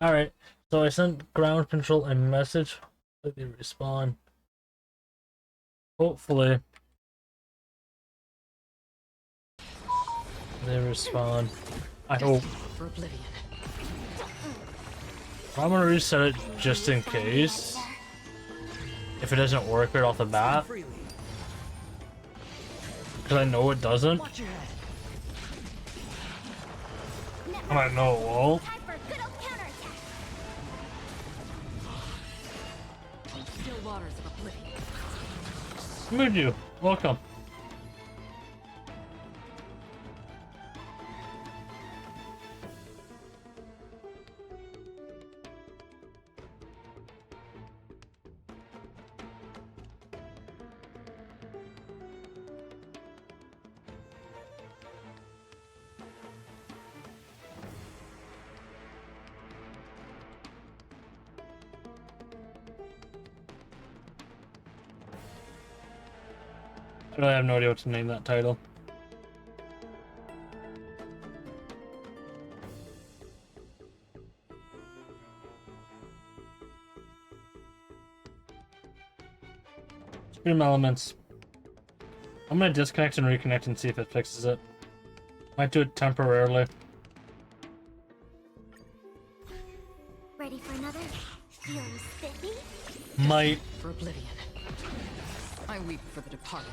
Alright, so I sent ground control a message. Let me respond. Hopefully, they respond. I hope. For oblivion. I'm gonna reset it just in case. If it doesn't work right off the bat. Because I know it doesn't. Watch your head. And I know it won't. Time for good old counterattack. Still waters of oblivion. Mood you. Welcome. I really have no idea what to name that title. Stream elements. I'm gonna disconnect and reconnect and see if it fixes it. Might do it temporarily. Ready for another? Feeling spiffy? Might. For oblivion. I weep for the departed.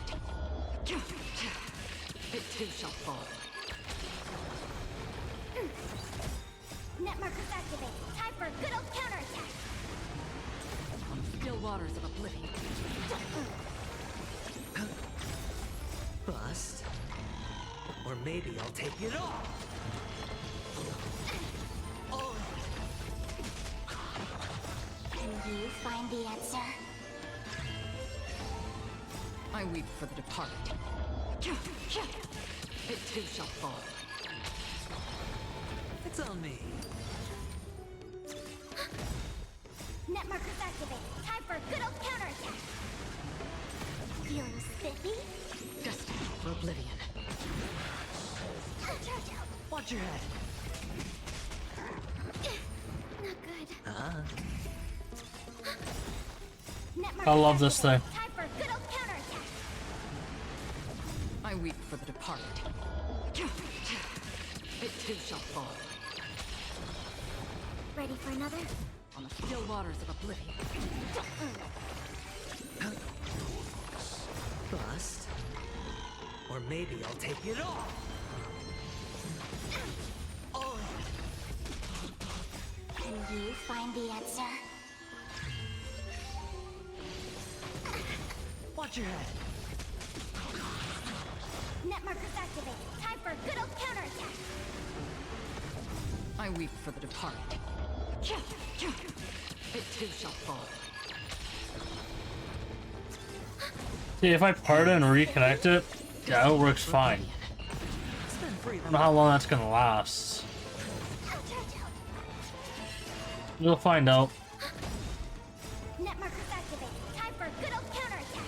It too shall fall. Net markers activated. Time for good old counterattack. On still waters of oblivion. Bust. Or maybe I'll take it off. Can you find the answer? I weep for the departed. It too shall fall. It's on me. Net markers activated. Time for good old counterattack. Feeling spiffy? Destined for oblivion. Watch your head. Not good. Net I love markers this thing. activated. Time for good old counterattack. I weep for the departed. It too shall fall. Ready for another? On the still waters of oblivion. Bust. Or maybe I'll take it off. Can you find the answer? Watch your head. Net markers activated. Time for good old counterattack. I weep for the departed. It too shall fall. See, if I part it and reconnect it, yeah, it works fine. Spend free. I don't know how long that's gonna last. You'll find out. Net markers activated. Time for good old counterattack.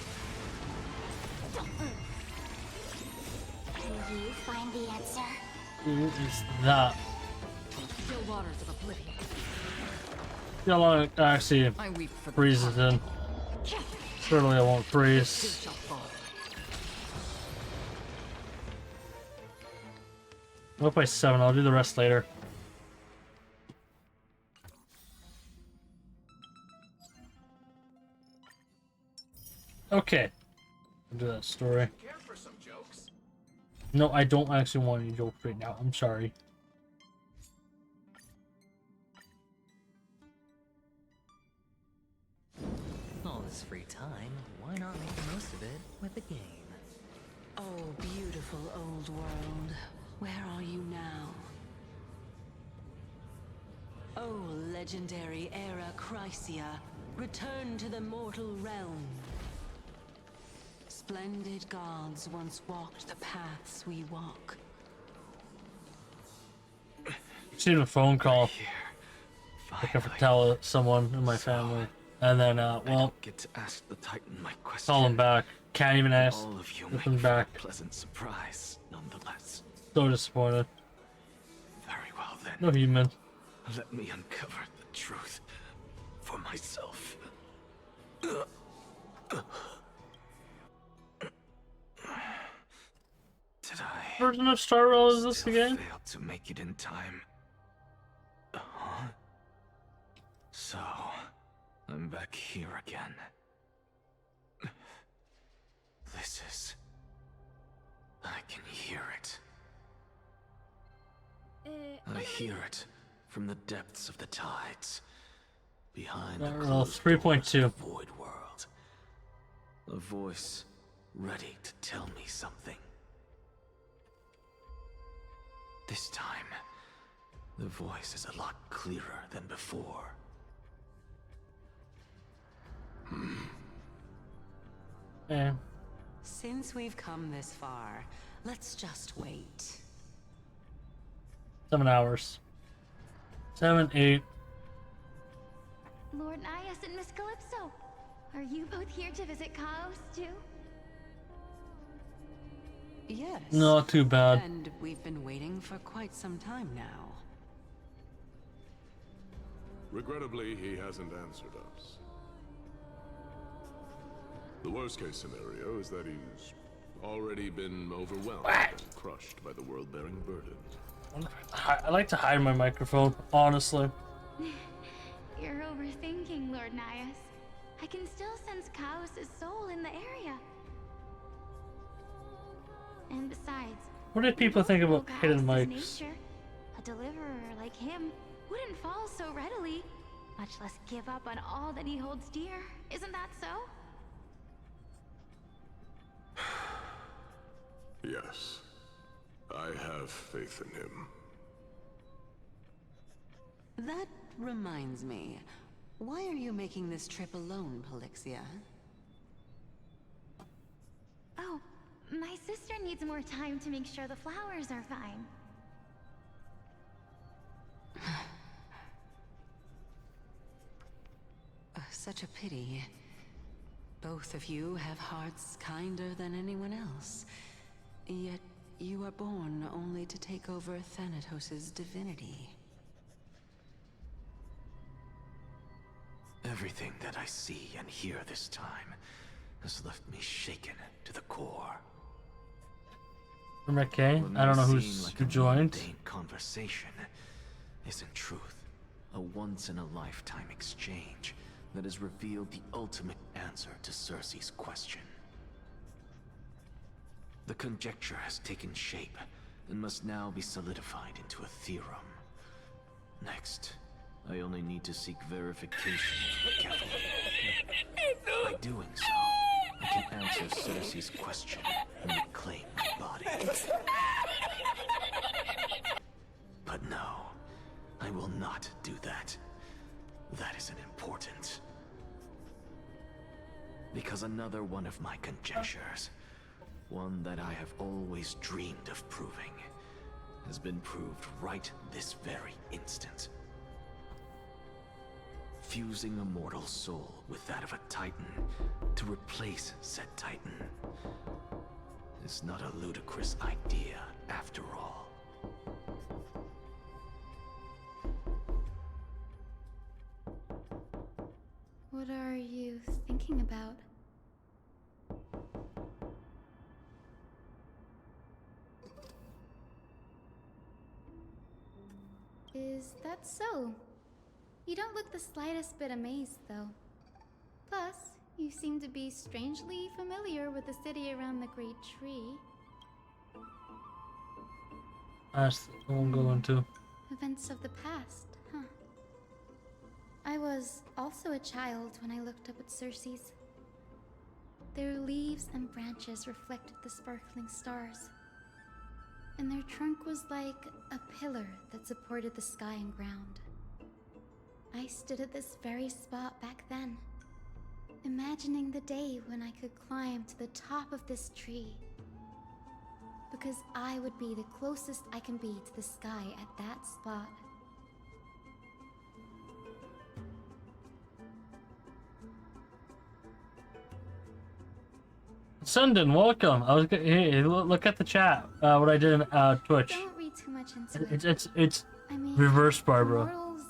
Can you find the answer? What is that? Still waters of oblivion. Yeah, long it actually I weep for the freezes in. Surely it won't Too freeze. shall fall. I'll play 7, I'll do the rest later. Okay. I'll do that story. Care for some jokes? No, I don't actually want any jokes right now. I'm sorry. All this free time, why not make the most of it with a game? Oh, beautiful old world, where are you now? Oh, legendary era Chrysia, return to the mortal realm. Splendid gods once walked the paths we walk. Received a phone call. Here. I can tell someone in my family. And then, I well, don't get to ask the Titan my question. call him back. Can't even ask. All of you Get make him for a back. pleasant surprise, nonetheless. So disappointed. Very well then. No human. Let me uncover the truth for myself. Did I version of Star Rail is this still again? fail to make it in time? Huh? So, I'm back here again. This is... I can hear it. I hear it from the depths of the tides. Behind the closed 3.2. doors of the void world. A voice ready to tell me something. This time, the voice is a lot clearer than before. Yeah. Since we've come this far, let's just wait. 7 hours. 7, 8. Lord Nias and Miss Calypso, are you both here to visit Chaos too? Yes. Not too bad. And we've been waiting for quite some time now. Regrettably, he hasn't answered us. The worst case scenario is that he's already been overwhelmed and crushed by the world-bearing burden. I like to hide my microphone, honestly. You're overthinking, Lord Nias. I can still sense Chaos' soul in the area. And besides, What do people think about Chaos' hidden mics? nature, a deliverer like him wouldn't fall so readily, much less give up on all that he holds dear. Isn't that so? Yes, I have faith in him. That reminds me. Why are you making this trip alone, Polixia? Oh, my sister needs more time to make sure the flowers are fine. Such a pity. Both of you have hearts kinder than anyone else. Yet you are born only to take over Thanatos' divinity. Everything that I see and hear this time has left me shaken to the core. From McKay? What I don't know may who seem like a joined. mundane conversation is in truth a once-in-a-lifetime exchange that has revealed the ultimate answer to Cersei's question. The conjecture has taken shape and must now be solidified into a theorem. Next, I only need to seek verification of the cavalry. By doing so, I can answer Cersei's question and reclaim my body. But no, I will not do that. That isn't important. Because another one of my conjectures, one that I have always dreamed of proving, has been proved right this very instant. Fusing a mortal soul with that of a Titan to replace said Titan is not a ludicrous idea after all. What are you thinking about? Is that so? You don't look the slightest bit amazed, though. Plus, you seem to be strangely familiar with the city around the Great Tree. That's the one going to. Events of the past, huh? I was also a child when I looked up at Cersei's. Their leaves and branches reflected the sparkling stars. And their trunk was like a pillar that supported the sky and ground. I stood at this very spot back then, imagining the day when I could climb to the top of this tree. Because I would be the closest I can be to the sky at that spot. Sundin, welcome. I was hey, look at the chat. What I did in Twitch. Don't read too much into it. It's I mean, reverse Barbara. mortals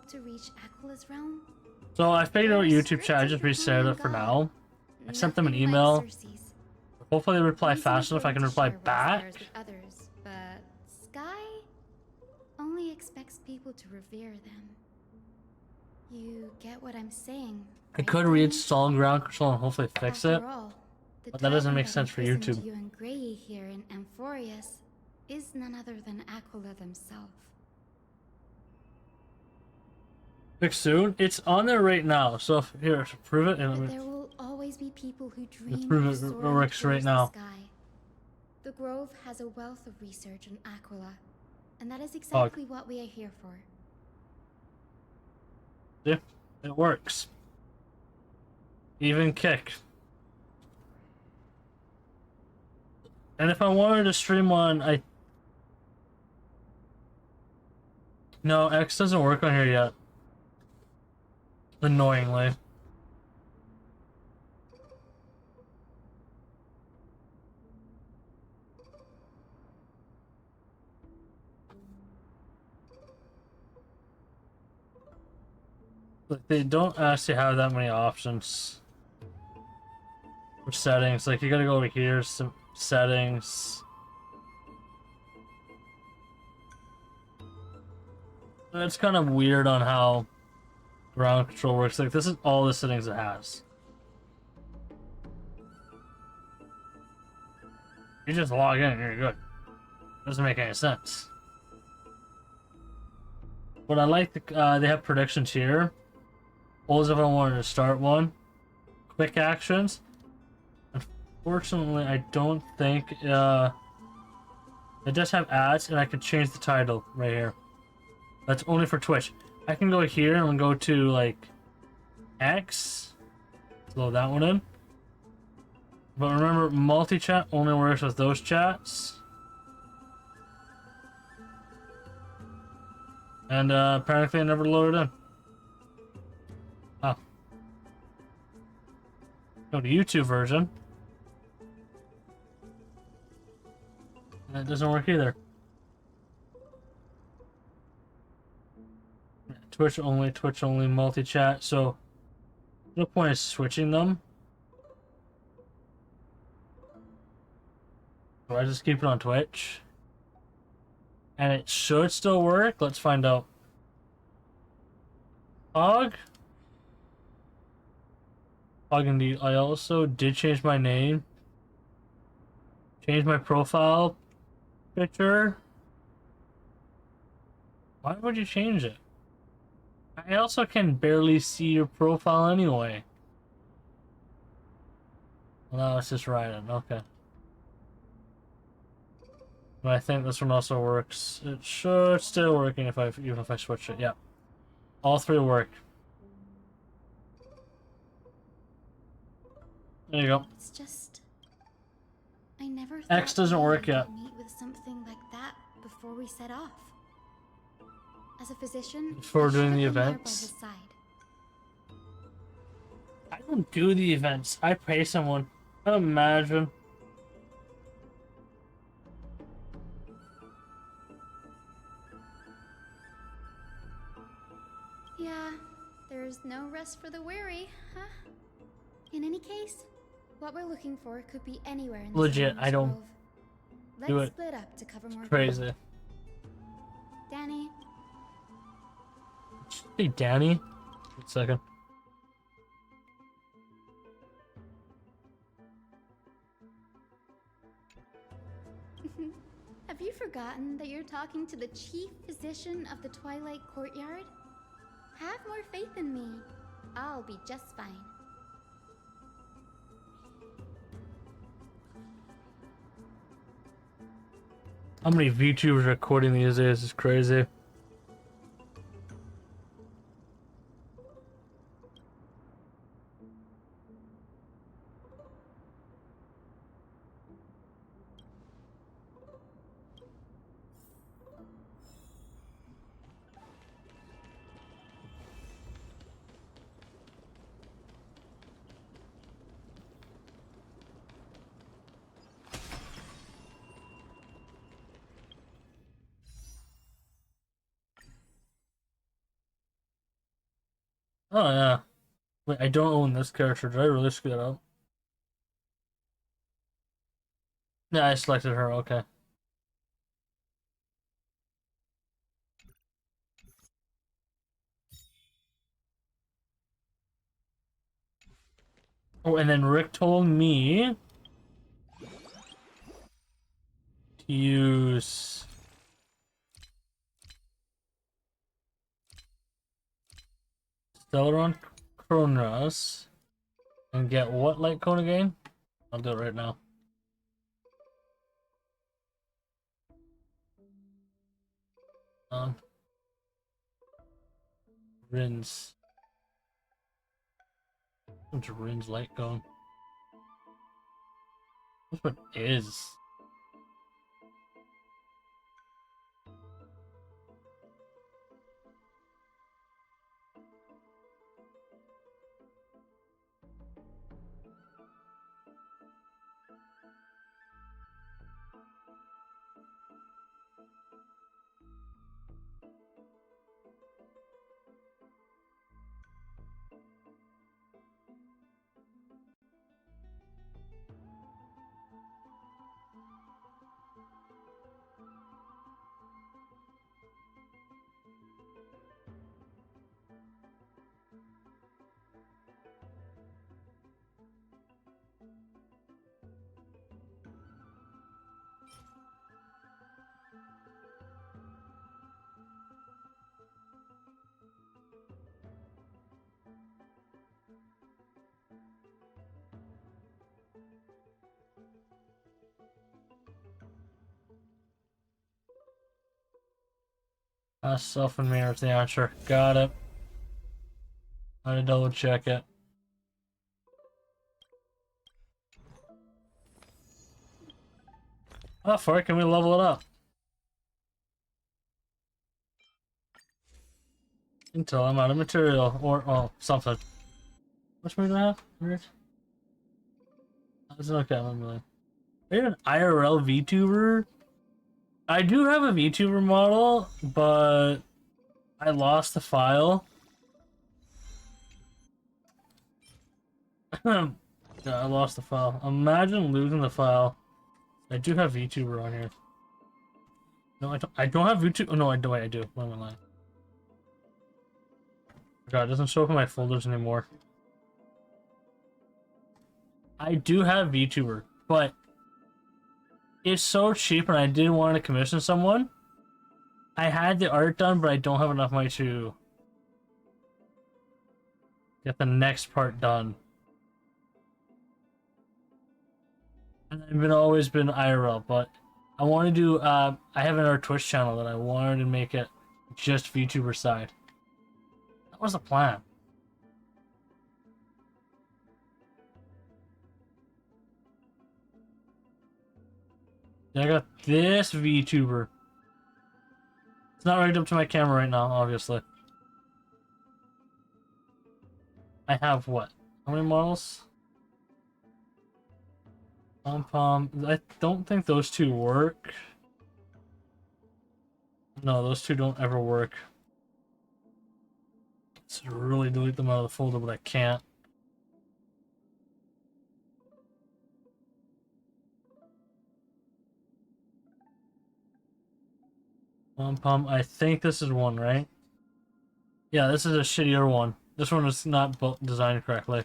hope to reach Aquala's realm? So I figured out They're YouTube chat. I just strict reset it for now. I sent them an Nothing like email. Cersei's. Hopefully they reply Easy fast enough for I them can to reply share back. Wildfires with others, but Sky only expects people to revere them. You get what I'm saying? I right, could Danny? reinstall ground control and hopefully fix it. After all, the But that doesn't dragon make sense for imprisoned YouTube. You and Grey here in Amphorius is none other than Aquila themselves. Fix soon? It's on there right now. So if, here, to prove it. But And there will always be people who dream prove of it soaring works right towards now. the sky. The Grove has a wealth of research on Aquila, and that is exactly what we are here for. yeah, it works. Even kick. And if I wanted to stream one, No, X doesn't work on here yet. Annoyingly. Like, they don't actually have that many options for settings. Like, you gotta go over here, some settings. It's kind of weird on how ground control works. Like, this is all the settings it has. You just log in and you're good. Doesn't make any sense. But I like they have predictions here. Always if I wanted to start one. Quick actions. Unfortunately, I don't think it does have ads, and I can change the title right here. That's only for Twitch. I can go here and go to like X. Load that one in. But remember, multi-chat only works with those chats. And apparently I never loaded in. Oh. Go to YouTube version. And it doesn't work either. Twitch only, multi-chat, so no point in switching them. So I just keep it on Twitch. And it should still work. Let's find out. Hog indeed. I also did change my name. Change my profile picture. Why would you change it? I also can barely see your profile anyway. Well, now it's just writing. Okay. But I think this one also works. It should still working even if I switch it. Yeah. All three work. There you go. It's just I never X thought doesn't we'd work yet. meet with something like that before we set off. As a physician, Before I should doing have the been there by events? his side. I don't do the events. I pay someone. Imagine. Yeah, there's no rest for the weary, huh? In any case, what we're looking for could be anywhere in the Legit, Summoner's I don't Grove. Let's do it. split up to cover more Crazy. ground. Danny, Hey, Danny. Wait a second. have you forgotten that you're talking to the chief physician of the Twilight Courtyard? Have more faith in me. I'll be just fine. How many VTubers recording these days is crazy. Oh yeah. Wait, I don't own this character. Did I really screw that up? Yeah, I selected her. Okay. Oh, and then Rick told me to use Stellaron Kronos and get what light cone again? I'll do it right now. Rinse. What's Rin's light cone? That's what it is. Self and mirrors the answer. Got it. I had to double check it. Oh, for it, can we level it up? Until I'm out of material or oh something. Which one do I have? Weird. That's okay, I'm really. Are you an IRL VTuber? I do have a VTuber model, but I lost the file. Yeah, I lost the file. Imagine losing the file. I do have VTuber on here. No, I don't. I don't have VTuber. Oh, no, I do. I do. What am I lying? God, it doesn't show up in my folders anymore. I do have VTuber, but it's so cheap, and I didn't want to commission someone. I had the art done, but I don't have enough money to get the next part done. And I've always been IRL, but I want to do. I have another Twitch channel that I wanted to make it just VTuber side. That was the plan. I got this VTuber. It's not rigged up to my camera right now, obviously. I have what? How many models? Pom-pom. I don't think those two work. No, those two don't ever work. So really delete them out of the folder, but I can't. Pom-pom. I think this is one, right? Yeah, this is a shittier one. This one is not designed correctly.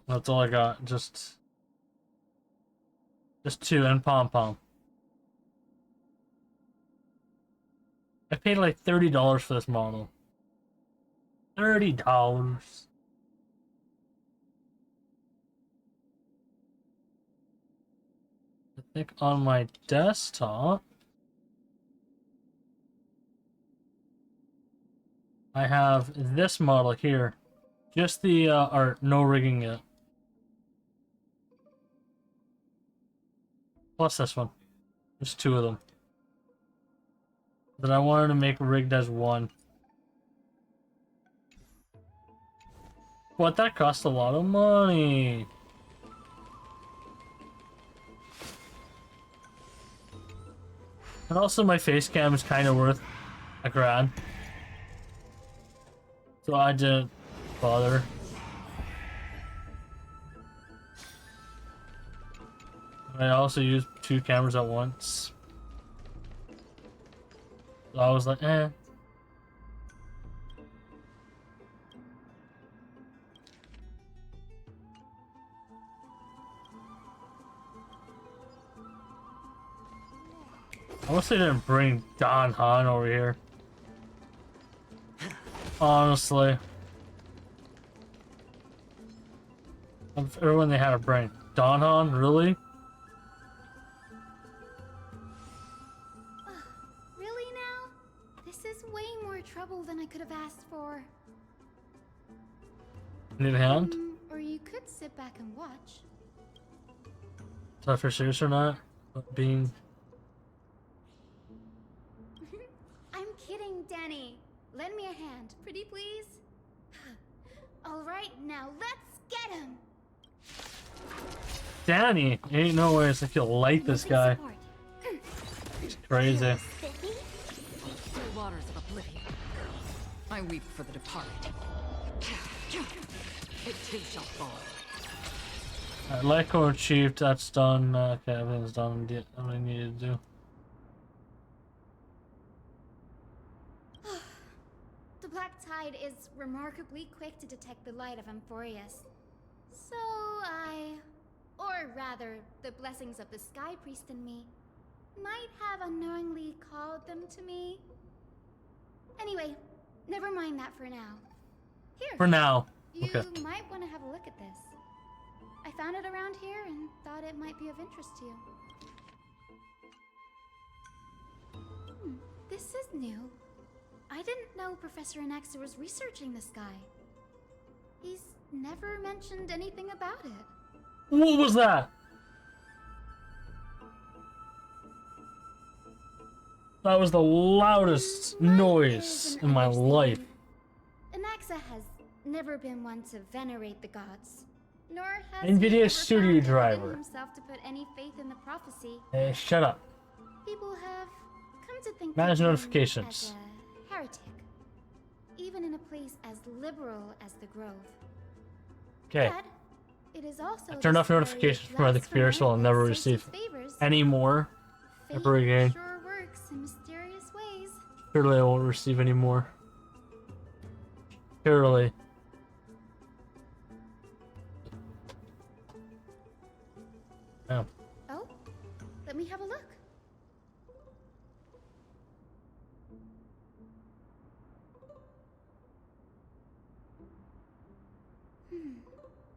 That's all I got. Just two and pom-pom. I paid like $30 for this model. $30. I think on my desktop I have this model here. Just the art, no rigging it. Plus this one. There's two of them. That I wanted to make rigged as one. But that cost a lot of money. And also my face cam is kind of worth $1,000. So I didn't bother. I also used 2 cameras at once. So I was like, eh. I wish they didn't bring Don Han over here. Honestly. Of everyone they had to bring. Don Han, really? Really now? This is way more trouble than I could have asked for. Need a hand? Or you could sit back and watch. Is that for serious or not? Being... I'm kidding, Danny. Lend me a hand, pretty please. All right, now let's get him. Danny! Ain't no way it's like you'll light this guy. He's crazy. The waters of oblivion. I weep for the departed. It too shall fall. Let go achieved, that's done. Okay, everything's done. Did what I needed to do. The Black Tide is remarkably quick to detect the light of Amphorius. So or rather, the blessings of the Sky Priest in me, might have unknowingly called them to me. Anyway, never mind that for now. Here. For now. You Okay. might want to have a look at this. I found it around here and thought it might be of interest to you. This is new. I didn't know Professor Anaxa was researching the sky. He's never mentioned anything about it. What was that? That was the loudest noise in my life. Anaxa has never been one to venerate the gods, nor has NVIDIA he ever Studio found it within driver. himself to put any faith in the prophecy. Hey, shut up. People have come to think Manage of him notifications. as a heretic, even in a place as liberal as the Grove. Okay. But it is also I turned off this notifications very from the computer, so I'll blasphemer never that receive Cersei favors. any more Fate ever again. sure works in mysterious ways. Surely I won't receive any more. Surely. Yeah. Oh, let me have a look.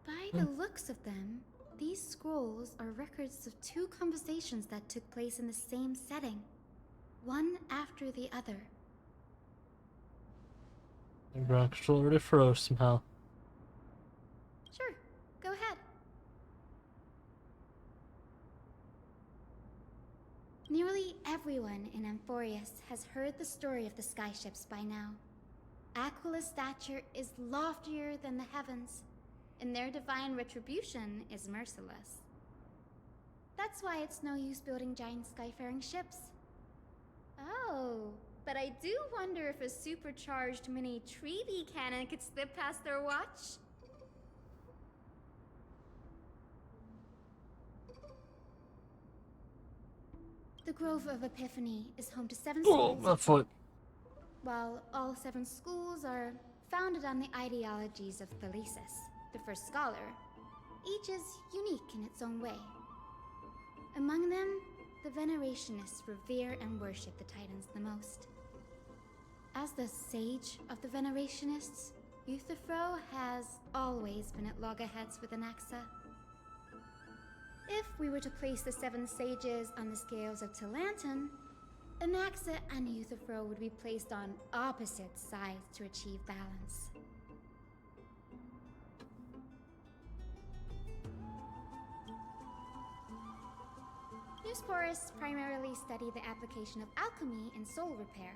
By the looks of them, these scrolls are records of 2 conversations that took place in the same setting, one after the other. The ground controller already froze somehow. Sure, go ahead. Nearly everyone in Amphorius has heard the story of the skyships by now. Aquila's stature is loftier than the heavens, and their divine retribution is merciless. That's why it's no use building giant skyfaring ships. Oh, but I do wonder if a supercharged mini treaty cannon could slip past their watch. The Grove of Epiphany is home to 7 Oh, schools. my foot. While all 7 schools are founded on the ideologies of Thalesis, the first scholar, each is unique in its own way. Among them, the Venerationists revere and worship the Titans the most. As the sage of the Venerationists, Euthyphro has always been at loggerheads with Anaxa. If we were to place the 7 sages on the scales of Talanton, Anaxa and Euthyphro would be placed on opposite sides to achieve balance. Eusporus primarily study the application of alchemy in soul repair.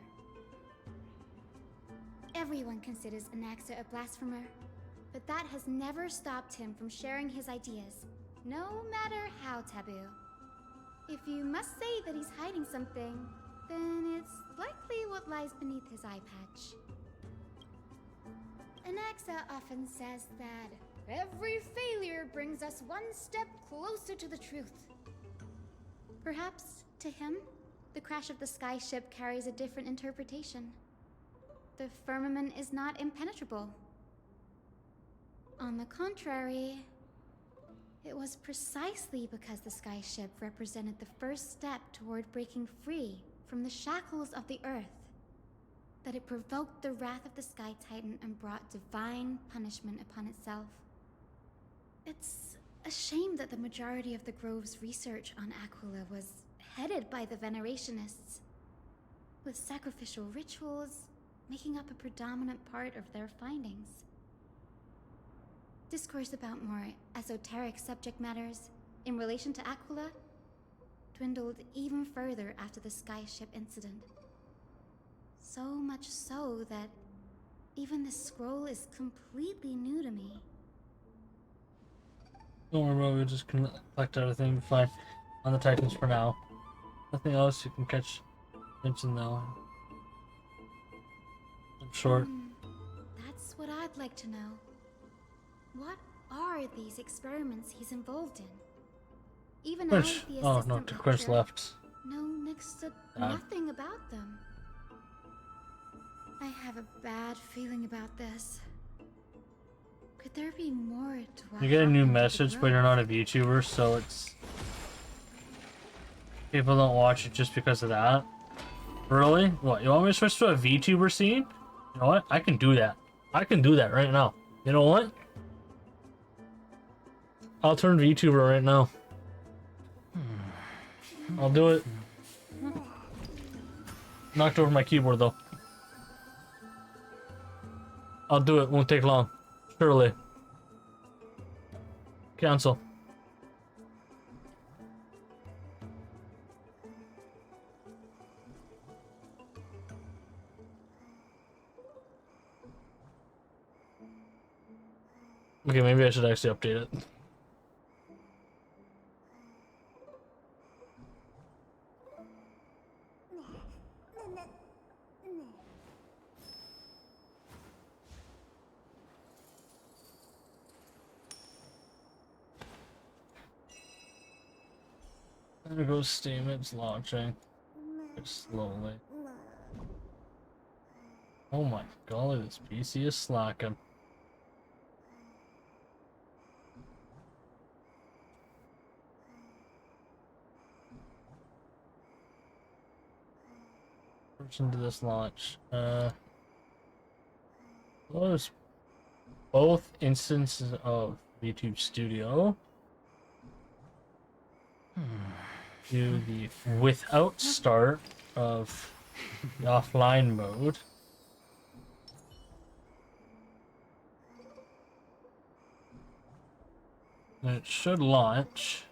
Everyone considers Anaxa a blasphemer, but that has never stopped him from sharing his ideas, no matter how taboo. If you must say that he's hiding something, then it's likely what lies beneath his eye patch. Anaxa often says that every failure brings us one step closer to the truth. Perhaps, to him, the crash of the skyship carries a different interpretation. The firmament is not impenetrable. On the contrary, it was precisely because the skyship represented the first step toward breaking free from the shackles of the Earth that it provoked the wrath of the Sky Titan and brought divine punishment upon itself. It's a shame that the majority of the Grove's research on Aquila was headed by the Venerationists, with sacrificial rituals making up a predominant part of their findings. Discourse about more esoteric subject matters in relation to Aquila dwindled even further after the skyship incident. So much so that even this scroll is completely new to me. Don't worry about it, we'll just collect everything, fine. On the Titans for now. Nothing else, you can catch Vincent now. I'm short. That's what I'd like to know. What are these experiments he's involved in? Even I, Quinch. the Oh assistant no, Quinch lecturer, left. know next to nothing about them. I have a bad feeling about this. Could there be more to what You get a new happened to the message, but you're Grove? not a VTuber, so it's... People don't watch it just because of that. Really? What, you want me to switch to a VTuber scene? You know what? I can do that. I can do that right now. You know what? I'll turn VTuber right now. I'll do it. Knocked over my keyboard though. I'll do it, won't take long. Surely. Cancel. Okay, maybe I should actually update it. There goes Steam, it's launching. It's slowly. Oh my golly, this PC is slacking. Into this launch. Close both instances of YouTube Studio. Do the without start of the offline mode. And it should launch.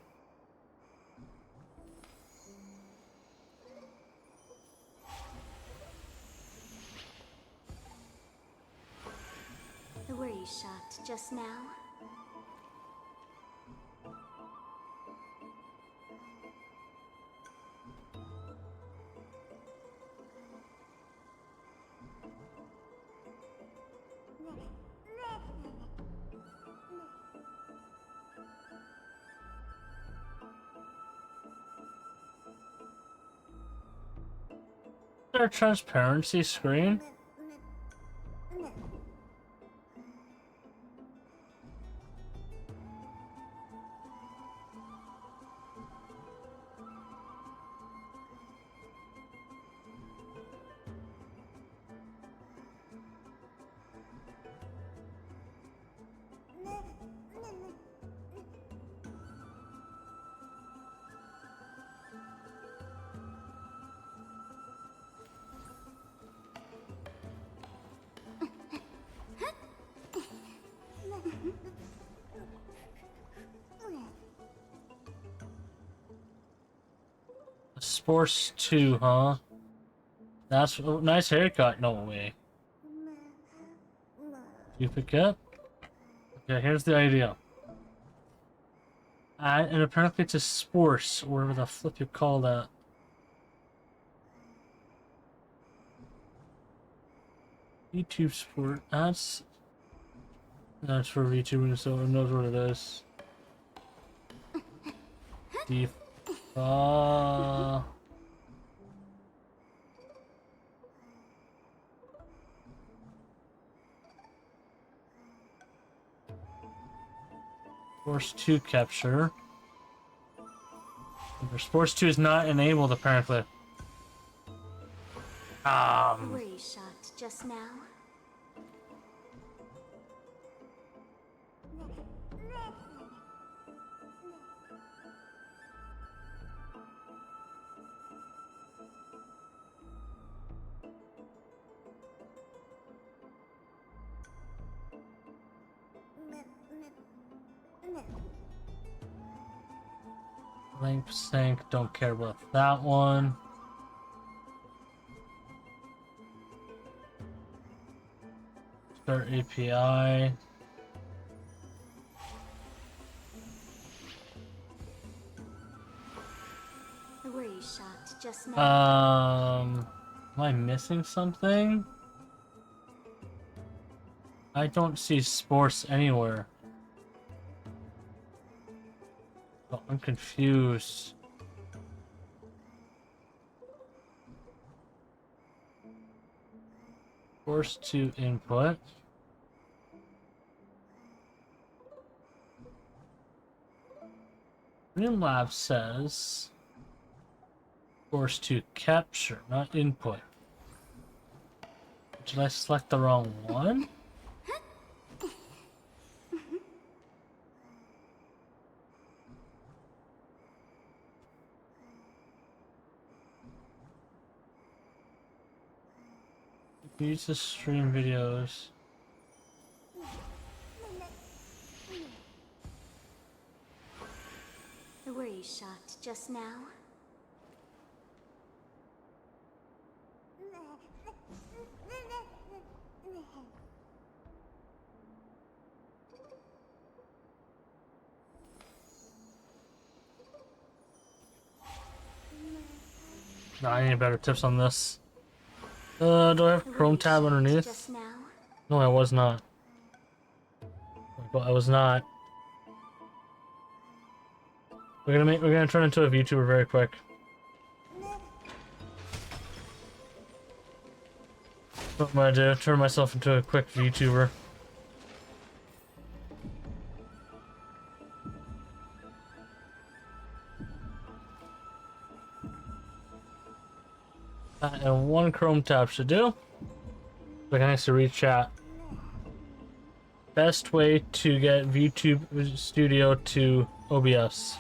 Were you shocked just now? Is there a transparency screen? Sports 2, huh? That's a nice haircut. No way. You pick up? Okay, here's the idea. And apparently it's a sports, or whatever the flip you call that. YouTube sport. That's That's for VTuber, so it knows what it is. Deep. Force 2 capture. Force 2 is not enabled apparently. Were you shot just now? Link sync, don't care about that one. Start API. Were you shot just now? Am I missing something? I don't see sports anywhere. Oh, I'm confused. Force to input. Streamlabs says force to capture, not input. Did I select the wrong one? Use to stream videos. Were you shot just now? Nah, I need better tips on this. Do I have Chrome tab underneath? Just now? No, I was not. Well, I was not. We're gonna turn into a VTuber very quick. What am I gonna do? Turn myself into a quick VTuber. And one Chrome tab should do. We can actually read chat. Best way to get VTube Studio to OBS.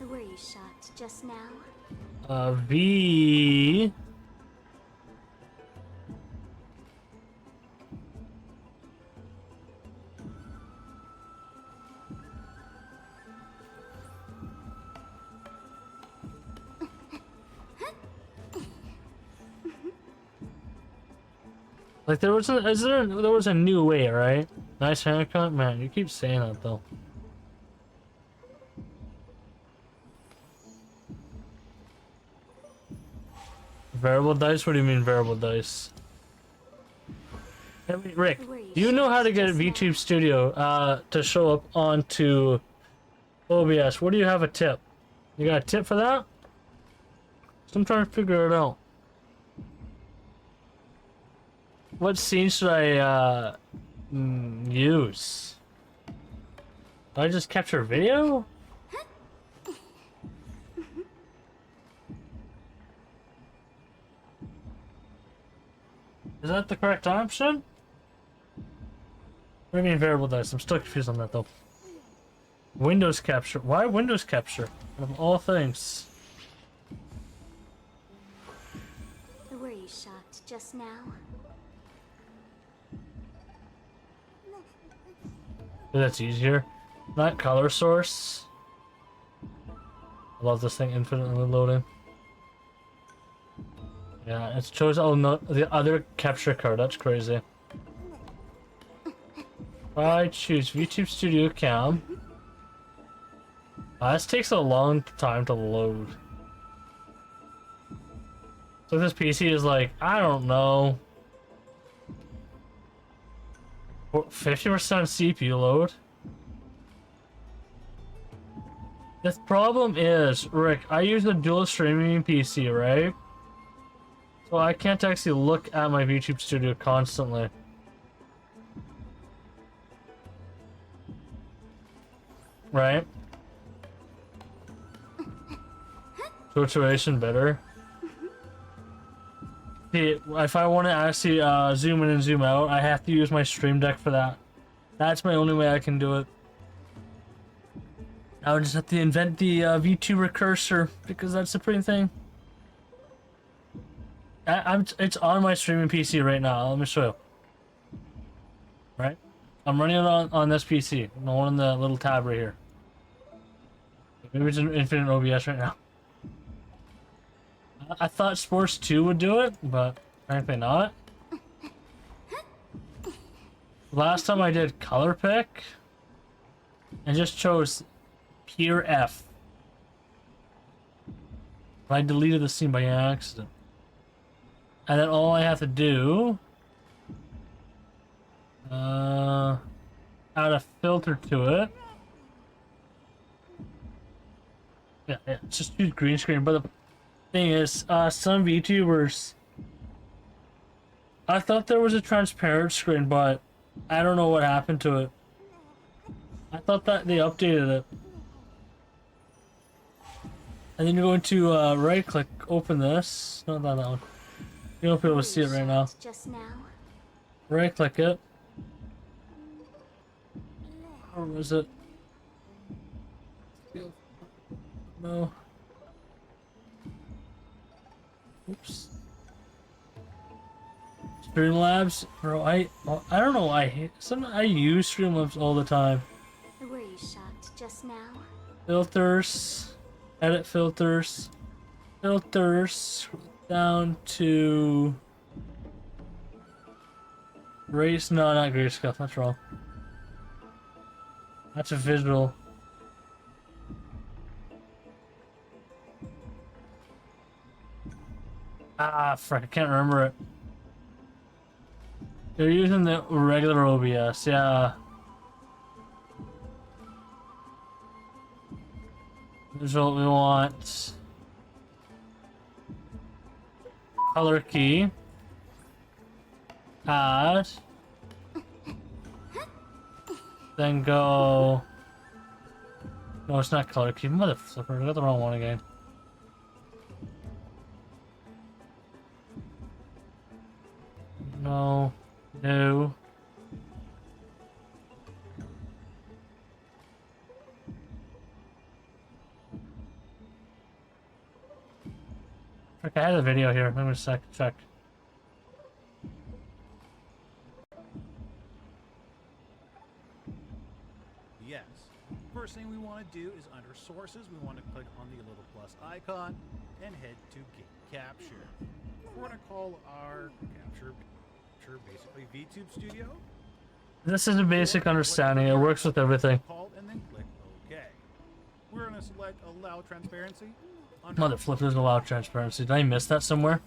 Were you shot just now? V. Like there was a new way, right? Nice haircut, man. You keep saying that though. Variable dice? What do you mean variable dice? Hey, wait, Rick, do you know how to get VTube Studio to show up onto OBS? What do you have a tip? You got a tip for that? So I'm trying to figure it out. What scene should I use? Do I just capture video? Is that the correct option? What do you mean variable dice? I'm still confused on that though. Windows capture. Why Windows capture? Of all things. Were you shot just now? That's easier. Not color source. I love this thing infinitely loading. Yeah, it's chose oh no the other capture card, that's crazy. I choose VTube Studio Cam. This takes a long time to load. So this PC is like, I don't know. 50% CPU load. The problem is, Rick, I use a dual streaming PC, right? So I can't actually look at my VTube Studio constantly. Right? Situation better. See, if I want to actually zoom in and zoom out, I have to use my Stream Deck for that. That's my only way I can do it. I would just have to invent the VTuber cursor because that's the pretty thing. It's on my streaming PC right now. Let me show you. Right, I'm running it on this PC. The one in the little tab right here. Maybe it's in Infinite OBS right now. I thought Sports 2 would do it, but frankly not. Last time I did color pick and just chose pure F. I deleted the scene by accident. And then all I have to do add a filter to it. Yeah, just use green screen. But the thing is, some VTubers, I thought there was a transparent screen, but I don't know what happened to it. I thought that they updated it. And then you're going to right click, open this. Not that one. You won't be able to see it right now. Just now. Right click it. Or was it? No. Oops. Streamlabs, bro. I don't know. I use Streamlabs all the time. Where you shot just now? Filters, edit filters, filters down to race. No, not grayscale. That's wrong. That's a visual. Ah, frick! I can't remember it. They're using the regular OBS, yeah. This is what we want. Color key. Add. Then go. No, it's not color key. Motherfucker, I got the wrong one again. No. No. Frick, I had a video here. Let me check. Yes. First thing we want to do is under sources, we want to click on the little plus icon and head to Game Capture. We're going to call our capture basically VTube Studio. This is a basic understanding. It works with everything. And then click OK. We're going to select Allow Transparency. Mother flippers allow transparency. Did I miss that somewhere?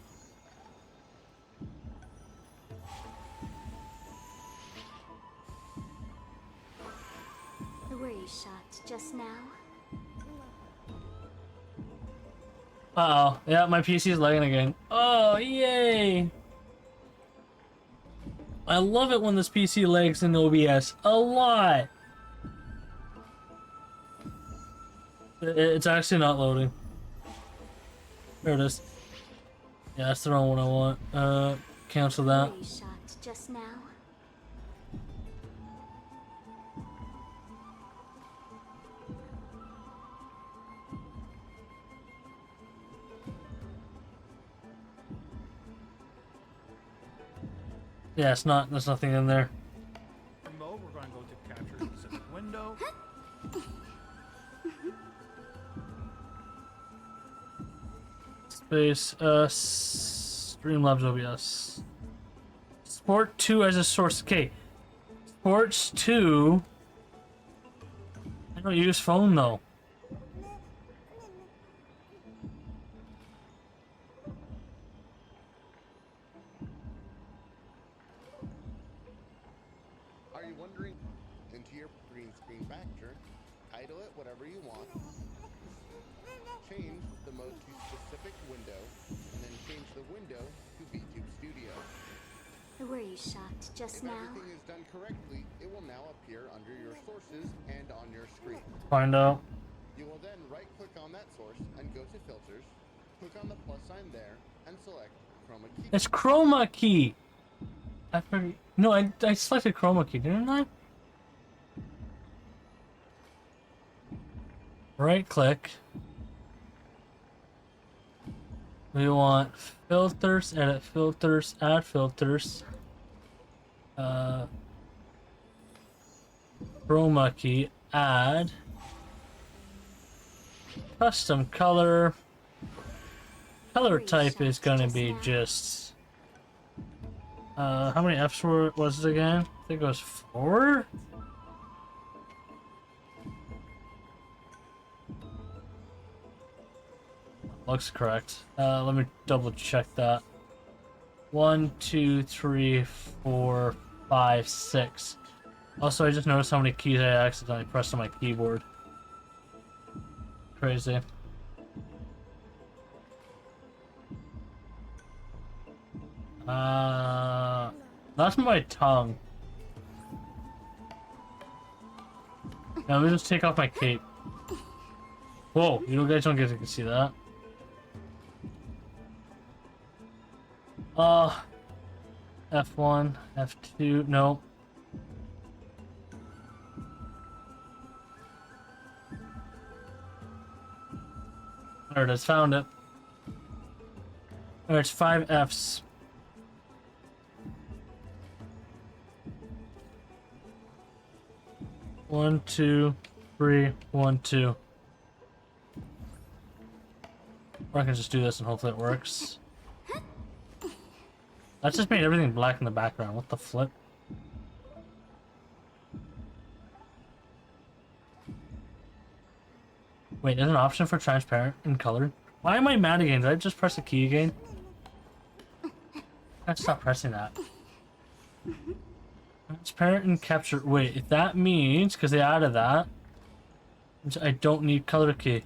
Where you shot just now? Uh-oh. Yeah, my PC is lagging again. Oh, yay! I love it when this PC lags in OBS. A lot! It's actually not loading. There it is. Yeah, that's the wrong one I want. Cancel that. Where you shot just now? Yeah, it's not. There's nothing in there. Mode, we're going to go to capture a specific window. Space, Streamlabs OBS. Sport 2 as a source. Okay. Sports 2. I don't use phone though. Are into your green screen factor, title it whatever you want, change the mode to specific window, and then change the window to VTube Studio. Were you shocked just If now? everything is done correctly, it will now appear under your sources and on your screen. Find out. You will then right-click on that source and go to Filters, click on the plus sign there, and select Chroma Key. It's chroma key. No, I selected chroma key, didn't I? Right click. We want filters, edit filters, add filters. Chroma key, add. Custom color. Color type is gonna be just. How many F's was it again? I think it was 4? Looks correct. Let me double check that. 1, 2, 3, 4, 5, 6. Also, I just noticed how many keys I accidentally pressed on my keyboard. Crazy. That's my tongue. Now, let me just take off my cape. Whoa, you guys don't get to see that. F1, F2, no. There it is, found it. There's 5 Fs. One, 2, 3, 1, 2. Or I can just do this and hopefully it works. That just made everything black in the background. What the flip? Wait, there's an option for transparent and colored? Why am I mad again? Did I just press the key again? Let's stop pressing that. Transparent and capture. Wait, if that means, because they added that, I don't need color key.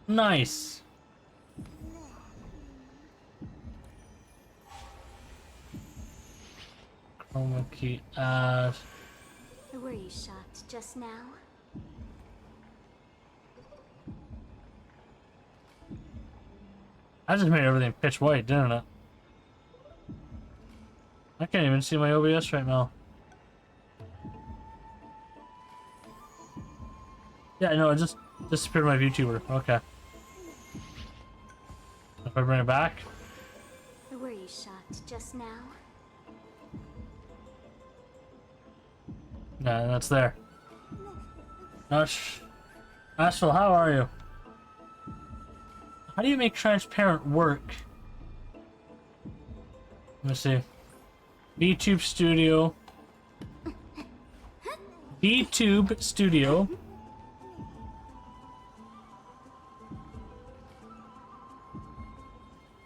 Nice. Chroma key add. Were you shocked just now? I just made everything pitch white, didn't it? I can't even see my OBS right now. Yeah, no, it just disappeared my VTuber. Okay. If I bring it back. Were you shocked just now? Nah, that's there. Asheville, how are you? How do you make transparent work? Let me see. VTube Studio. VTube Studio.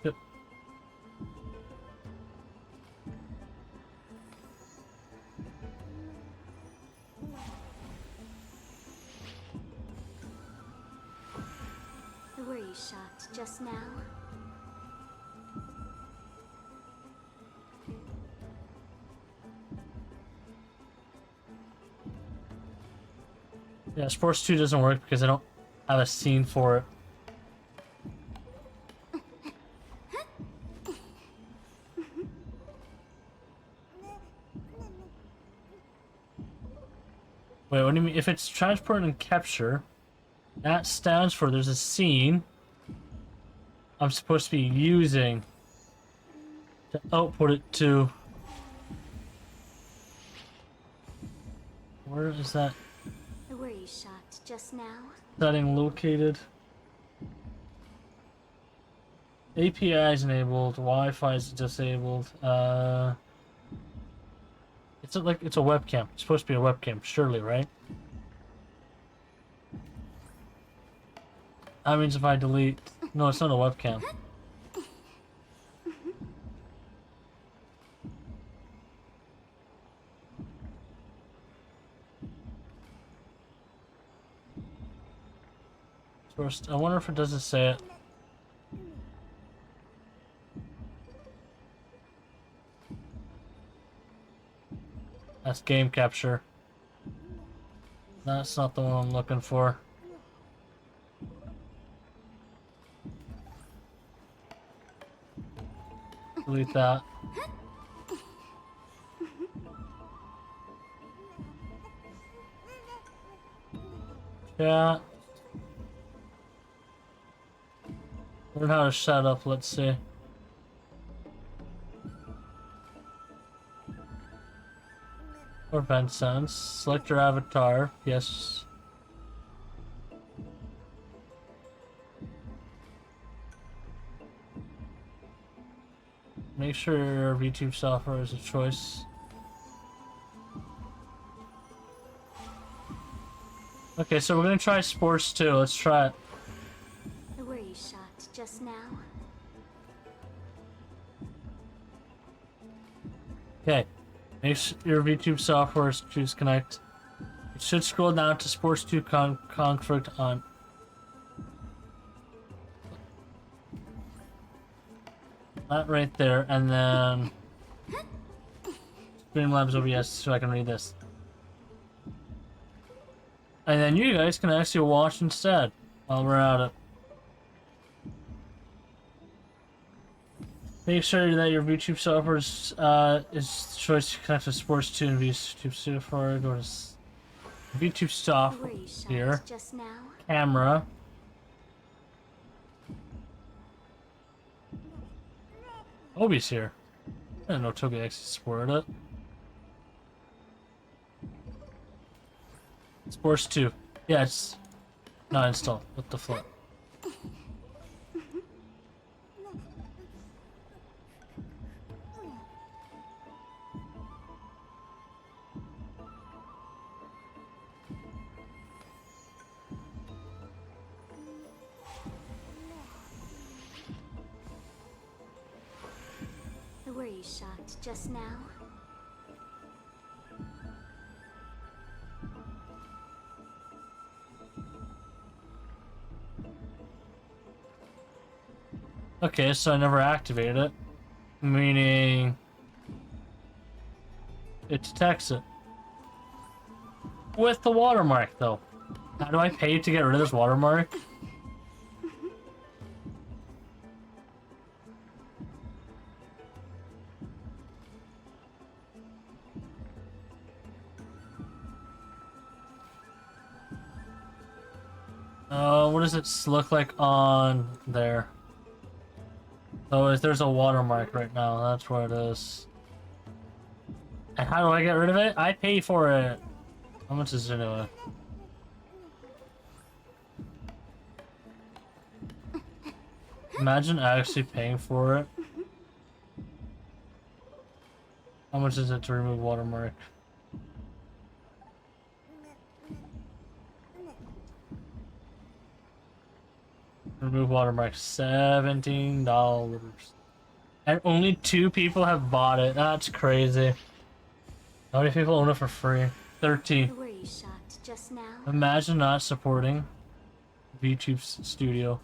Yep. Were you shocked just now? Yeah, Sports 2 doesn't work because I don't have a scene for it. Wait, what do you mean? If it's transport and capture, that stands for there's a scene I'm supposed to be using to output it to. Where is that Were you shocked just now? setting located? API is enabled, Wi-Fi is disabled. It's a webcam. It's supposed to be a webcam, surely, right? That means if I delete... No, it's not a webcam. First, I wonder if it doesn't say it. That's game capture. That's not the one I'm looking for. Delete that. Yeah. Learn how to shut up, let's see. Or vent sense. Select your avatar. Yes. Make sure your VTube software is a choice. Okay, so we're gonna try sports too. Let's try it. Where you shot just now? Okay. Make sure your VTube software is choose connect. You should scroll down to Sports 2 conflict on. That right there, and then Streamlabs OBS so I can read this. And then you guys can actually watch instead while we're at it. Make sure that your VTube software is choice to connect to Sports 2 and VTube software. Go to VTube software here. Just now? Camera. Obi's here. I didn't know Toby actually supported it. Sports 2. Yeah, it's not installed. What the fuck? Where you shot just now? Okay, so I never activated it. Meaning it detects it. With the watermark though. How do I pay to get rid of this watermark? What does it look like on there? Oh, there's a watermark right now. That's where it is. And how do I get rid of it? I pay for it. How much is it anyway? Imagine actually paying for it. How much is it to remove watermark? Remove watermark, $17. And only 2 people have bought it. That's crazy. How many people own it for free? 30. Where you shot just now? Imagine not supporting VTube Studio.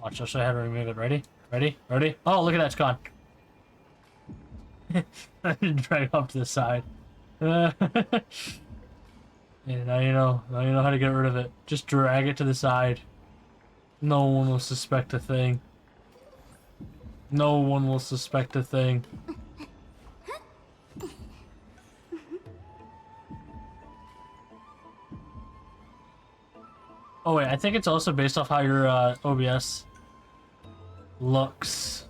Watch, I'll show you how to remove it. Ready? Ready? Ready? Oh, look at that, it's gone. I didn't drag it up to the side. Yeah, now you know how to get rid of it. Just drag it to the side. No one will suspect a thing. No one will suspect a thing. Oh wait, I think it's also based off how your OBS looks.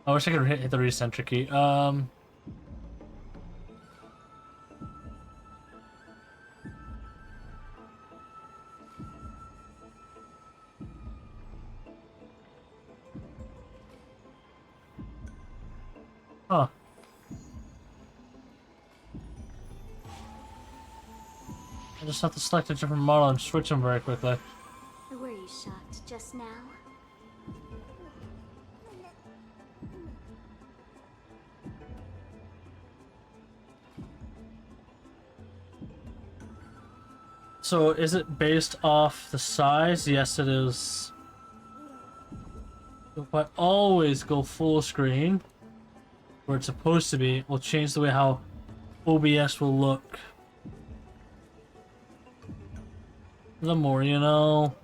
I wish I could hit the recenter key. Huh. I just have to select a different model and switch them very quickly. Where you shot just now? So is it based off the size? Yes, it is. If I always go full screen, where it's supposed to be, will change the way how OBS will look. The more you know.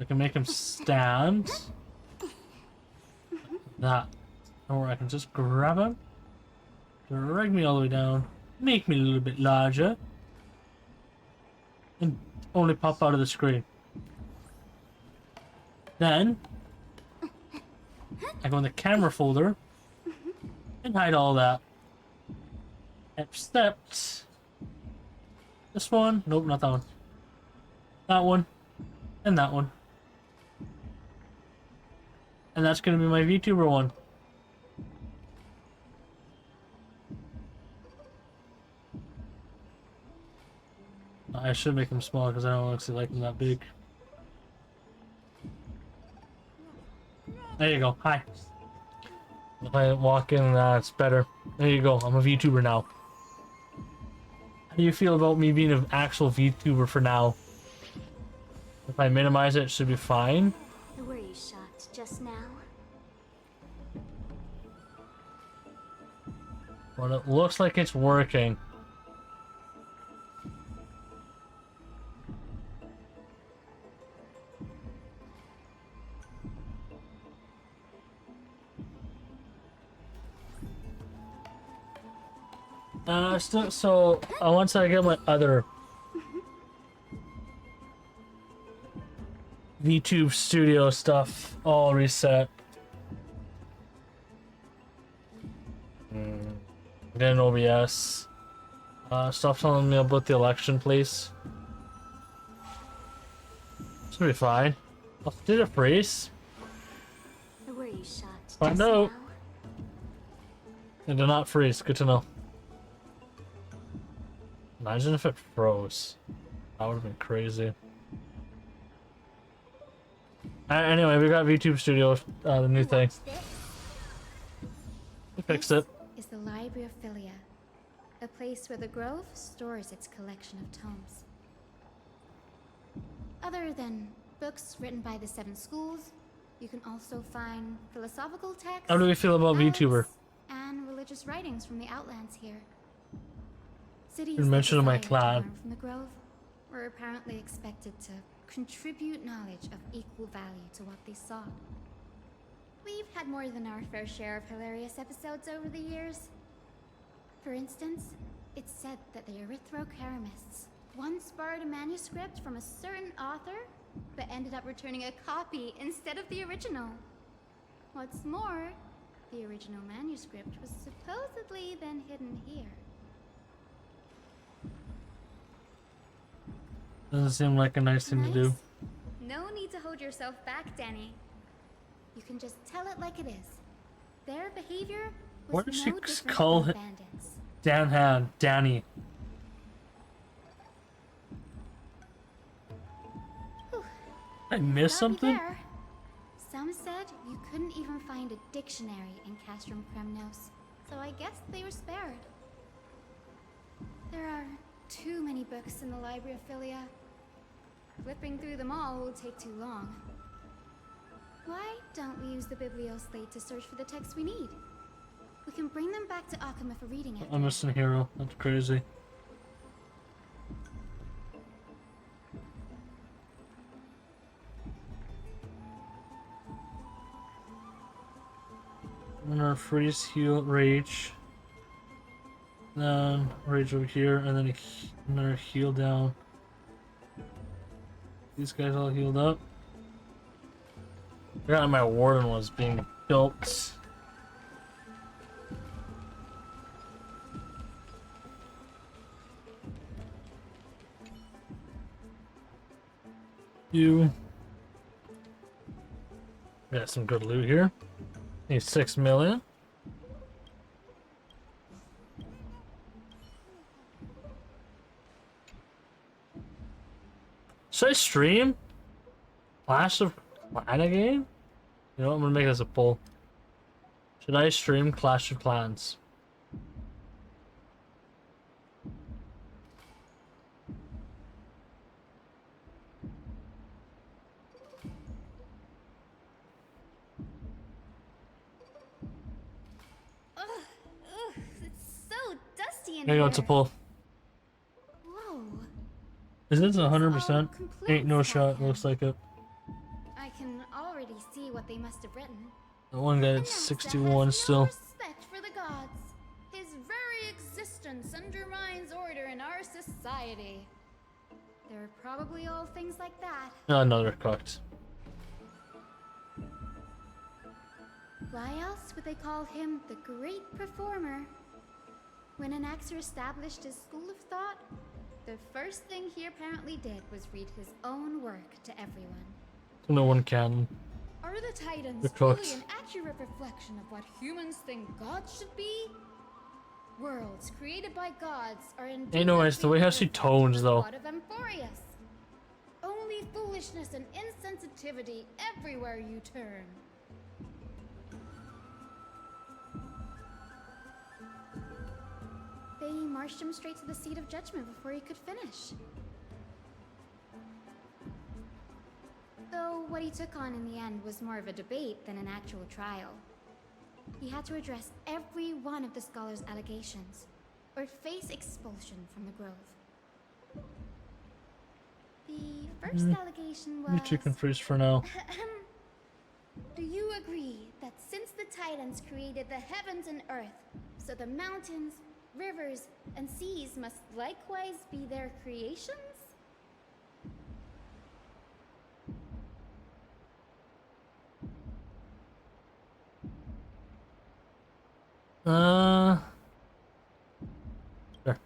I can make him stand. That. Or I can just grab him, drag me all the way down, make me a little bit larger, and only pop out of the screen. Then I go in the camera folder and hide all that. Except this one. Nope, not that one. That one. And that one. And that's gonna be my VTuber one. I should make them smaller because I don't actually like them that big. There you go. Hi. If I walk in, it's better. There you go. I'm a VTuber now. How do you feel about me being an actual VTuber for now? If I minimize it, it should be fine. The worry shot just now. But it looks like it's working. So once I get my other VTube studio stuff all reset, then OBS, stop telling me about the election, please. Should be fine. Oh, did it freeze? The worry shot just Find out. now. It did not freeze. Good to know. Imagine if it froze. That would have been crazy. Anyway, we got VTube Studio, the new thing. We fixed it. Is the Library of Philia, a place where the Grove stores its collection of tomes. Other than books written by the 7 schools, you can also find philosophical texts, How do we feel about VTuber? and religious writings from the Outlands here. Cities Been mentioned in my that desire to clan. learn from the Grove were apparently expected to contribute knowledge of equal value to what they sought. We've had more than our fair share of hilarious episodes over the years. For instance, it's said that the Erythrocheramists once borrowed a manuscript from a certain author, but ended up returning a copy instead of the original. What's more, the original manuscript was supposedly then hidden here. Doesn't seem like a nice thing to do. No need to hold yourself back, Danny. You can just tell it like it is. Their behavior was What did she no different call from it? bandits. Danny. I missed Not be something? there. Some said you couldn't even find a dictionary in Castrum Kremnos, so I guess they were spared. There are too many books in the Library of Philia. Flipping through them all will take too long. Why don't we use the Biblioslate to search for the texts we need? We can bring them back to Akama for reading after. I'm missing a hero. That's crazy. I'm gonna freeze, heal, rage. Then rage over here, and then another heal down. These guys all healed up. I forgot my warden was being built. Got some good loot here. Need 6 million. Should I stream Clash of Clans game? You know what, I'm gonna make this a poll. Should I stream Clash of Clans? Ugh, it's so dusty in There you go, here. it's a pull. Whoa. Is this This all 100%? complaints Ain't no about shot, him. looks like it. I can already see what they must have written. That one guy at Anaxa 61 has still. No respect for the gods. His very existence undermines order in our society. They're probably all things like that. Another cocked. Why else would they call him the Great Performer? When Anaxer established his school of thought, the first thing he apparently did was read his own work to everyone. No one can. Are the Titans They're truly cooked. an accurate reflection of what humans think gods should be? Worlds created by gods are indeed. Anyways, the way how she tones, though. God of Emporius. Only foolishness and insensitivity everywhere you turn. They marched him straight to the seat of judgment before he could finish. Though what he took on in the end was more of a debate than an actual trial. He had to address every one of the scholar's allegations, or face expulsion from the Grove. The first allegation was... You chicken freeze for now. Do you agree that since the Titans created the heavens and earth, so the mountains, rivers, and seas must likewise be their creations? Sure.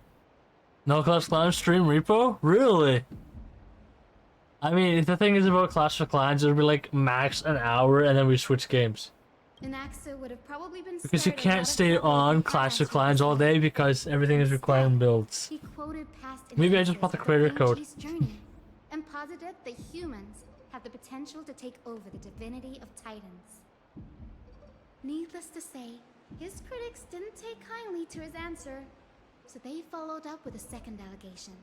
No Clash of Clans stream repo? Really? I mean, if the thing is about Clash of Clans, it'll be like max an hour and then we switch games. Anaxa would have probably been Because you spared a lot can't of stay trouble on if Clash he of Clans all day because everything is requiring builds. He quoted past Maybe I just Anaxa's bought the of creator code. ageless journey, and posited that humans have the potential to take over the divinity of Titans. Needless to say, his critics didn't take kindly to his answer, so they followed up with a second allegation.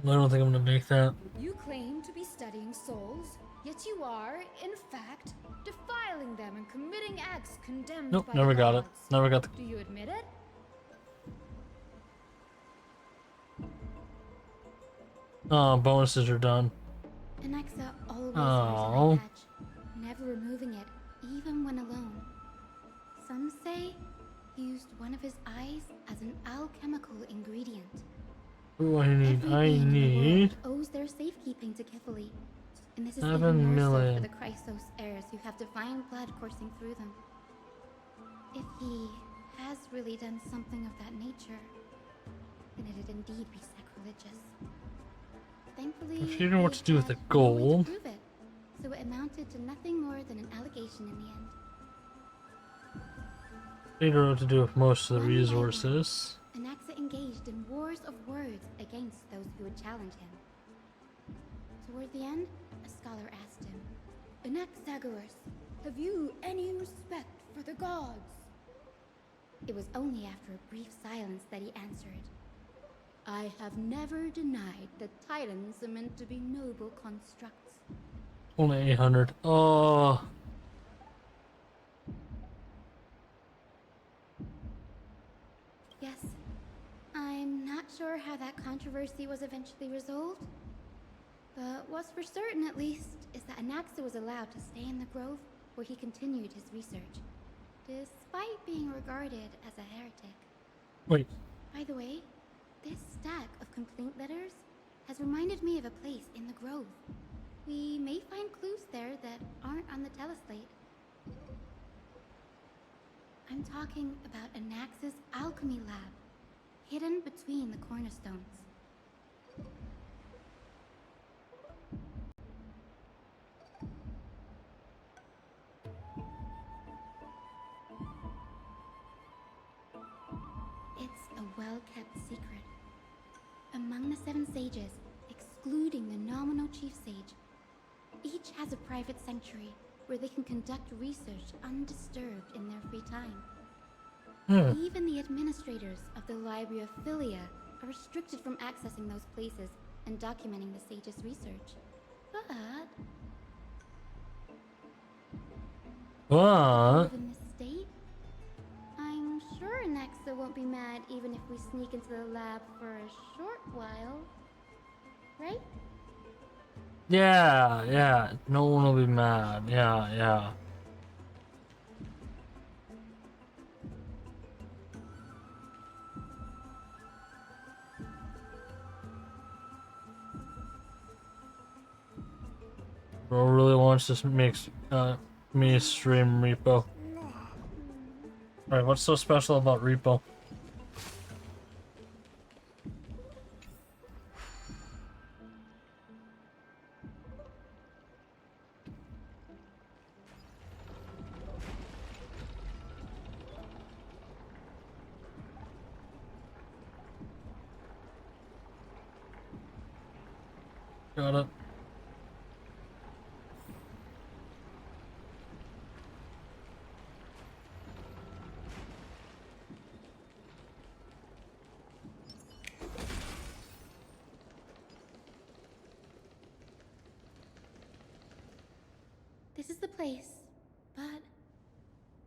I don't think I'm gonna make that. You claim to be studying souls, yet you are, in fact, defiling them and committing acts condemned Nope, by never the got it. gods. Never got the. Do you admit it? Oh, bonuses are done. Anaxa always Oh. wears an eye patch, never removing it, even when alone. Some say he used one of his eyes as an alchemical ingredient. What do I need? Every I being in the need. world owes their safekeeping to Kifili, and this is 7 even more so million. for the Chrysos heirs who have divine blood coursing through them. If he has really done something of that nature, then it'd indeed be sacrilegious. Thankfully, If you know what to do with the they had no way to gold. prove it, so it amounted to nothing more than an allegation in the end. Figure out what to do with most of the One by one, resources. Anaxa engaged in wars of words against those who would challenge him. Toward the end, a scholar asked him, Anaxagoras, have you any respect for the gods? It was only after a brief silence that he answered, I have never denied that Titans are meant to be noble constructs. Only 800. Oh. Yes, I'm not sure how that controversy was eventually resolved, but what's for certain at least is that Anaxa was allowed to stay in the grove where he continued his research, despite being regarded as a heretic. Wait. By the way, this stack of complaint letters has reminded me of a place in the grove. We may find clues there that aren't on the teleslate. I'm talking about Anaxa's alchemy lab, hidden between the cornerstones. It's a well-kept secret. Among the 7 sages, excluding the nominal chief sage, each has a private sanctuary where they can conduct research undisturbed in their free time. Even the administrators of the Library of Philia are restricted from accessing those places and documenting the sage's research. But What? in this state, I'm sure Nexa won't be mad even if we sneak into the lab for a short while. Right? Yeah, yeah. No one will be mad. Yeah, yeah. Bro really wants to make me stream Repo. Alright, what's so special about Repo? Got it. This is the place, but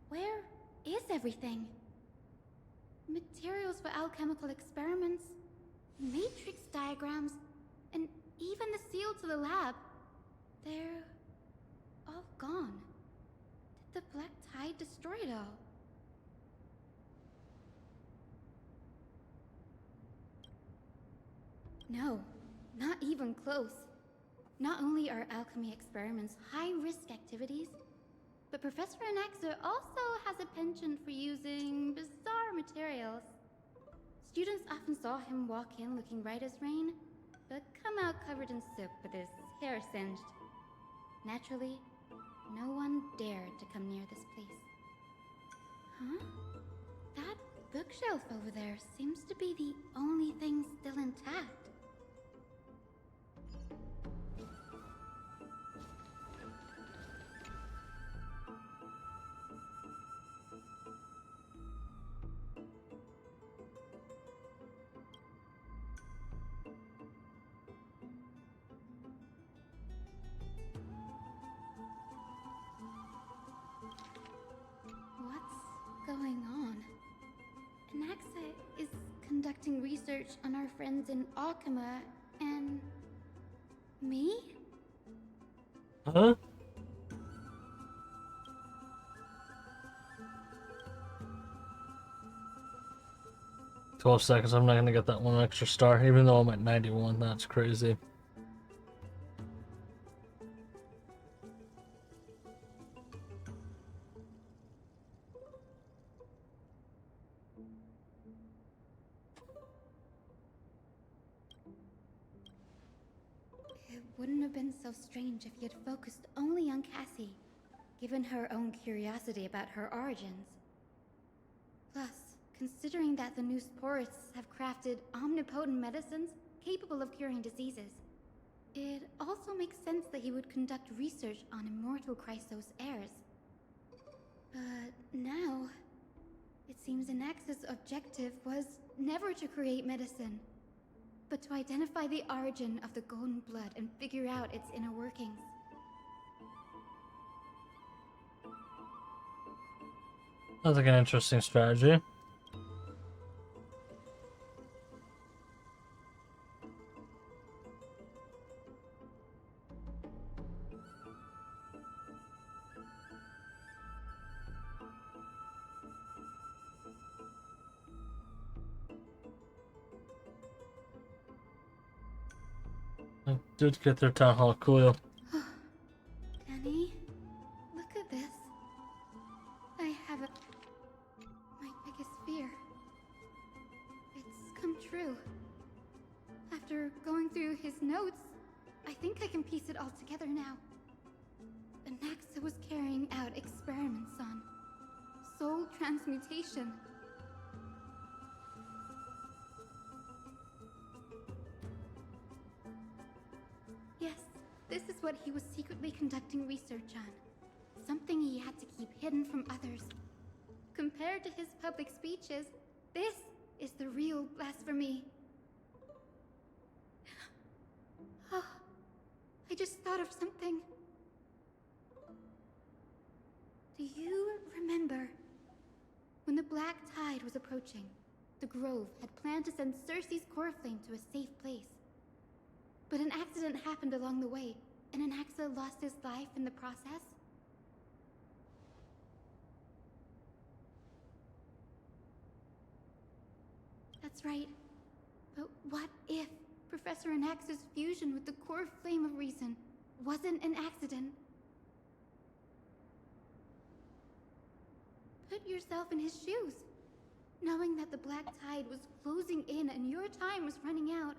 where is everything? Materials for alchemical experiments, matrix diagrams, and even the seal to the lab. They're all gone. Did the Black Tide destroy it all? No, not even close. Not only are alchemy experiments high-risk activities, but Professor Anaxa also has a penchant for using bizarre materials. Students often saw him walk in looking right as rain, but come out covered in soot with his hair singed. Naturally, no one dared to come near this place. Huh? That bookshelf over there seems to be the only thing still intact. Going on? Anaxa is conducting research on our friends in Alchema and me? Huh? "12 seconds, I'm not gonna get that one extra star, even though I'm at 91, that's crazy. It wouldn't have been so strange if he had focused only on Cassie, given her own curiosity about her origins. Plus, considering that the new Sporists have crafted omnipotent medicines capable of curing diseases, it also makes sense that he would conduct research on immortal Chrysos heirs. But now, it seems Anaxa's objective was never to create medicine, but to identify the origin of the golden blood and figure out its inner workings. Sounds like an interesting strategy. I did get their town hall cool. Danny, look at this. I have my biggest fear. It's come true. After going through his notes, I think I can piece it all together now. Anaxa was carrying out experiments on soul transmutation. Yes, this is what he was secretly conducting research on. something he had to keep hidden from others. Compared to his public speeches, this is the real blasphemy. Oh, I just thought of something. Do you remember when the Black Tide was approaching? The Grove had planned to send Cersei's Coreflame to a safe place. But an accident happened along the way, and Anaxa lost his life in the process? That's right. But what if Professor Anaxa's fusion with the core flame of reason wasn't an accident? Put yourself in his shoes. Knowing that the Black Tide was closing in and your time was running out,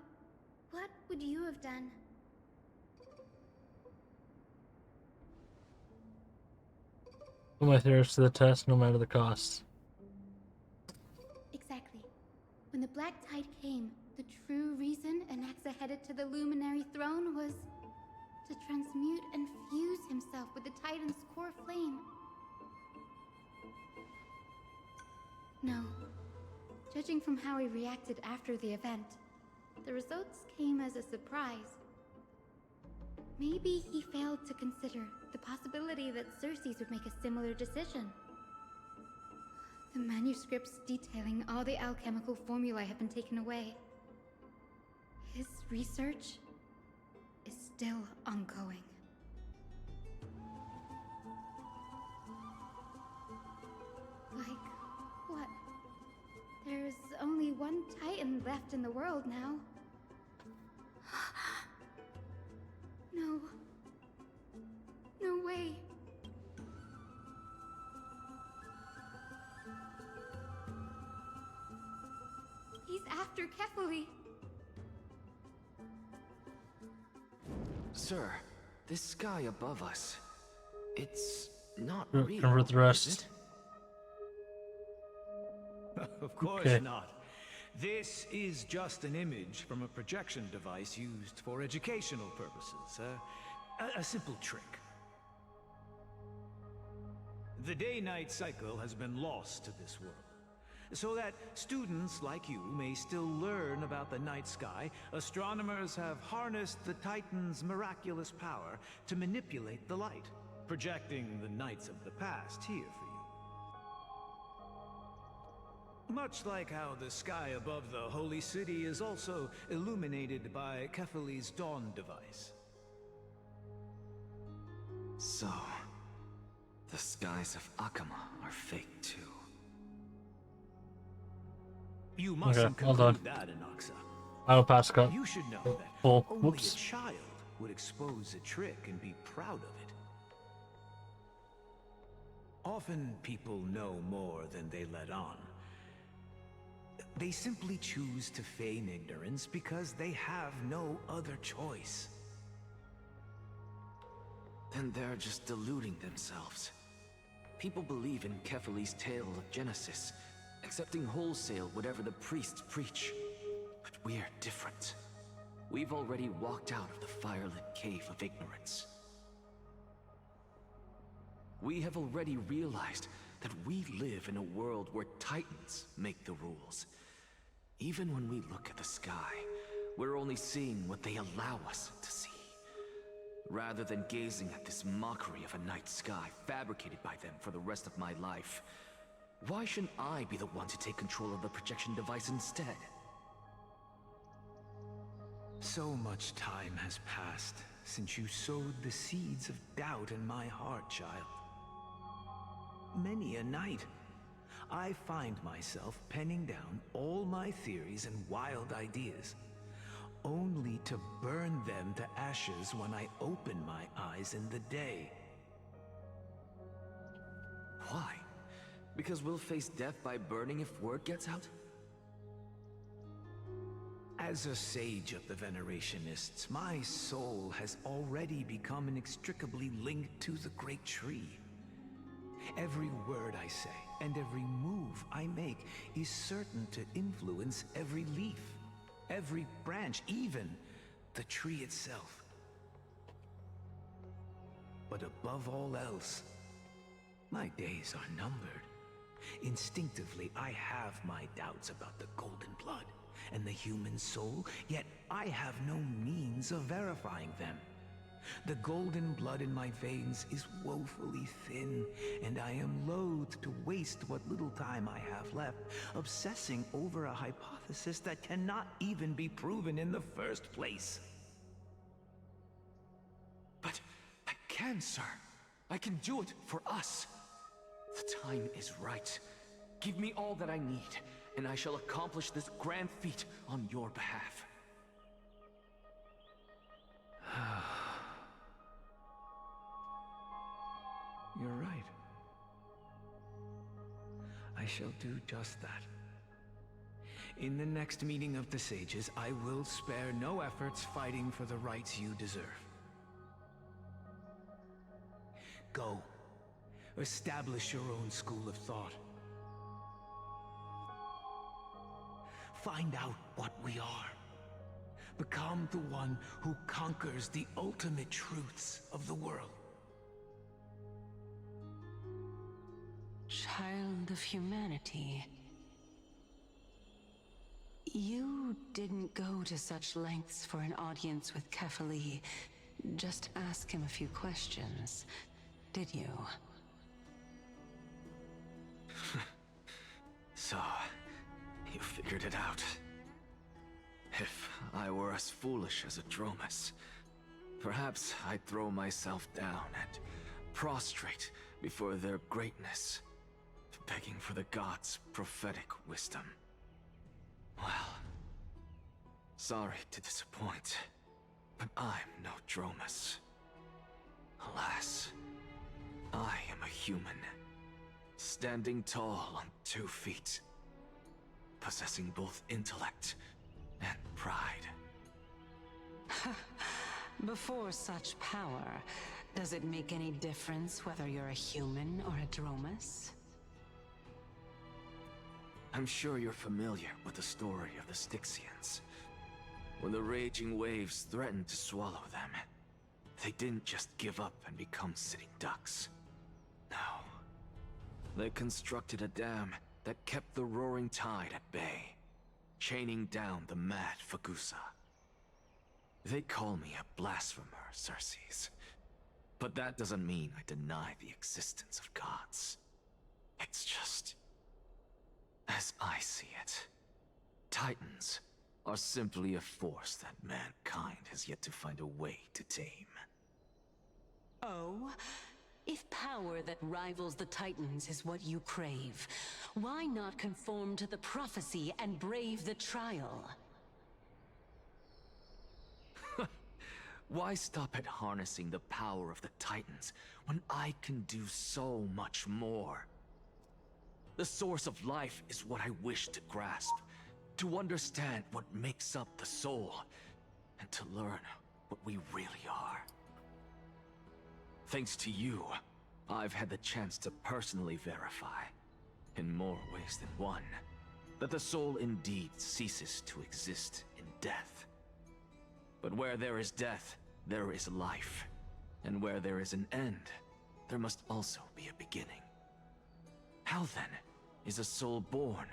what would you have done? Put my theories to the test, no matter the cost. Exactly. When the Black Tide came, the true reason Anaxa headed to the Luminary Throne was to transmute and fuse himself with the Titan's core flame. No. Judging from how he reacted after the event, the results came as a surprise. Maybe he failed to consider the possibility that Cersei's would make a similar decision. The manuscripts detailing all the alchemical formulae have been taken away. His research is still ongoing. Like, what? There's only one Titan left in the world now. No. No way. He's after Kefali. Sir, this sky above us, it's not Convert real, the rest. is it? Of course Okay. not. This is just an image from a projection device used for educational purposes. A simple trick. The day-night cycle has been lost to this world. So that students like you may still learn about the night sky, astronomers have harnessed the Titan's miraculous power to manipulate the light, projecting the nights of the past here for you. Much like how the sky above the Holy City is also illuminated by Kefali's dawn device. So, the skies of Akama are fake too. You mustn't well done. conclude that, Anaxa. I will pass cut. You should know that Full. only Whoops. a child would expose a trick and be proud of it. Often people know more than they let on. They simply choose to feign ignorance because they have no other choice. Then they're just deluding themselves. People believe in Kefali's tale of Genesis, accepting wholesale whatever the priests preach. But we're different. We've already walked out of the firelit cave of ignorance. We have already realized that we live in a world where Titans make the rules. Even when we look at the sky, we're only seeing what they allow us to see. Rather than gazing at this mockery of a night sky fabricated by them for the rest of my life, why shouldn't I be the one to take control of the projection device instead? So much time has passed since you sowed the seeds of doubt in my heart, child. Many a night, I find myself penning down all my theories and wild ideas, only to burn them to ashes when I open my eyes in the day. Why? Because we'll face death by burning if word gets out? As a sage of the Venerationists, my soul has already become inextricably linked to the Great Tree. Every word I say and every move I make is certain to influence every leaf, every branch, even the tree itself. But above all else, My days are numbered. Instinctively, I have my doubts about the Golden Blood and the human soul, yet I have no means of verifying them. The golden blood in my veins is woefully thin, and I am loath to waste what little time I have left obsessing over a hypothesis that cannot even be proven in the first place. But I can, sir. I can do it for us. The time is right. Give me all that I need, and I shall accomplish this grand feat on your behalf. You're right. I shall do just that. In the next meeting of the sages, I will spare no efforts fighting for the rights you deserve. Go. Establish your own school of thought. Find out what we are. Become the one who conquers the ultimate truths of the world. Child of humanity. You didn't go to such lengths for an audience with Kefali. Just ask him a few questions, did you? So, you figured it out. If I were as foolish as Adromus, perhaps I'd throw myself down and prostrate before their greatness, begging for the gods' prophetic wisdom. Well, sorry to disappoint, but I'm no Dromus. Alas, I am a human, standing tall on 2 feet, possessing both intellect and pride. Before such power, does it make any difference whether you're a human or a Dromus? I'm sure you're familiar with the story of the Styxians. When the raging waves threatened to swallow them, they didn't just give up and become sitting ducks. No. They constructed a dam that kept the roaring tide at bay, chaining down the mad Fagusa. They call me a blasphemer, Xerxes. But that doesn't mean I deny the existence of gods. It's just... as I see it, Titans are simply a force that mankind has yet to find a way to tame. Oh? If power that rivals the Titans is what you crave, why not conform to the prophecy and brave the trial? Why stop at harnessing the power of the Titans when I can do so much more? The source of life is what I wish to grasp, to understand what makes up the soul, and to learn what we really are. Thanks to you, I've had the chance to personally verify, in more ways than one, that the soul indeed ceases to exist in death. But where there is death, there is life. And where there is an end, there must also be a beginning. How then is a soul born?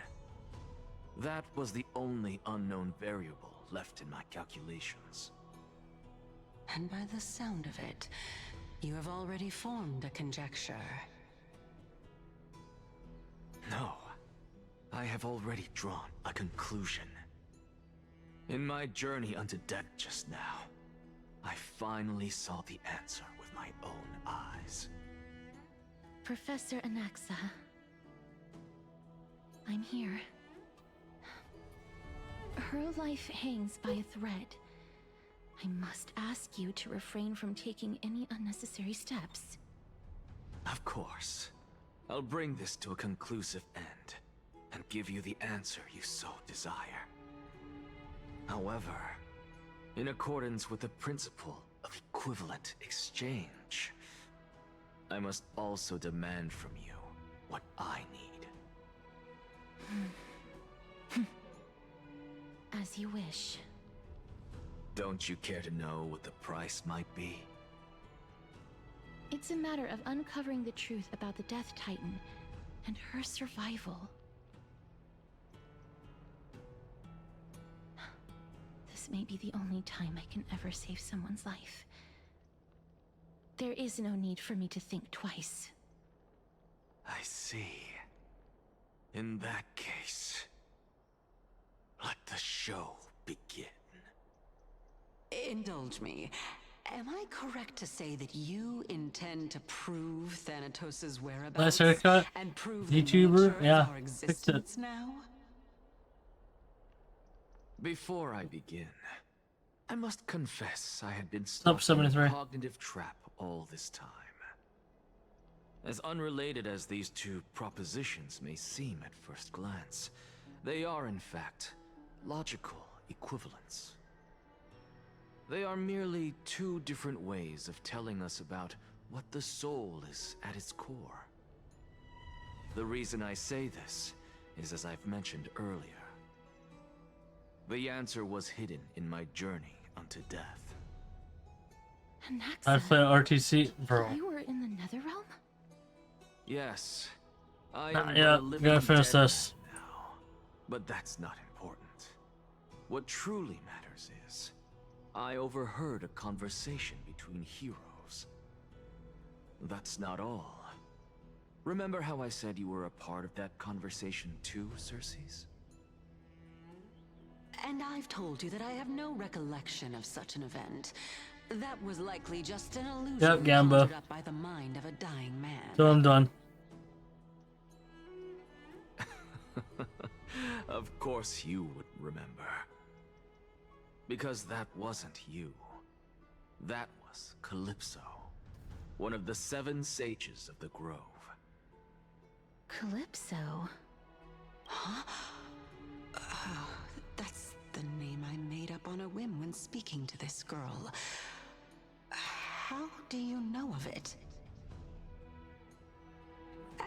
That was the only unknown variable left in my calculations. And by the sound of it, you have already formed a conjecture. No, I have already drawn a conclusion. In my journey unto death just now, I finally saw the answer with my own eyes. Professor Anaxa, I'm here. Her life hangs by a thread. I must ask you to refrain from taking any unnecessary steps. Of course. I'll bring this to a conclusive end, and give you the answer you so desire. However, in accordance with the principle of equivalent exchange, I must also demand from you what I need. As you wish. Don't you care to know what the price might be? It's a matter of uncovering the truth about the Death Titan and her survival. This may be the only time I can ever save someone's life. There is no need for me to think twice. I see. In that case, let the show begin. Indulge me. Am I correct to say that you intend to prove Thanatos' whereabouts? Nice haircut. And prove YouTuber? the nature Yeah, of our fixed it. existence now? Before I begin, I must confess I had been Up stuck in a 73. cognitive trap all this time. As unrelated as these two propositions may seem at first glance, they are in fact logical equivalents. They are merely two different ways of telling us about what the soul is at its core. The reason I say this is, as I've mentioned earlier, the answer was hidden in my journey unto death. I Anaxa, play RTC, bro. you were in the Netherrealm? Yes, I Not am yet. but a living Gotta finish dead this. man now, but that's not important. What truly matters is, I overheard a conversation between heroes. That's not all. Remember how I said you were a part of that conversation too, Circes? And I've told you that I have no recollection of such an event. That was likely just an illusion Yep, Gamba. conjured up by the mind of a dying man. So I'm done. Of course you would remember. Because that wasn't you. That was Calypso, one of the 7 sages of the Grove. Calypso? Huh? Oh, that's the name I made up on a whim when speaking to this girl. How do you know of it?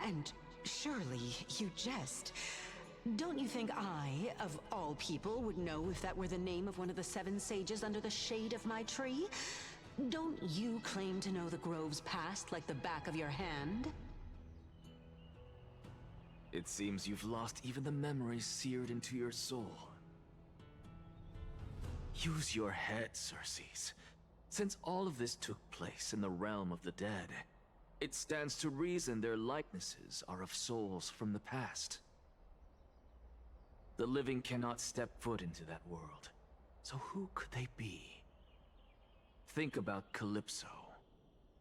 And surely you jest. Don't you think I, of all people, would know if that were the name of one of the 7 sages under the shade of my tree? Don't you claim to know the Grove's past like the back of your hand? It seems you've lost even the memories seared into your soul. Use your head, Circes. Since all of this took place in the realm of the dead, it stands to reason their likenesses are of souls from the past. The living cannot step foot into that world, so who could they be? Think about Calypso.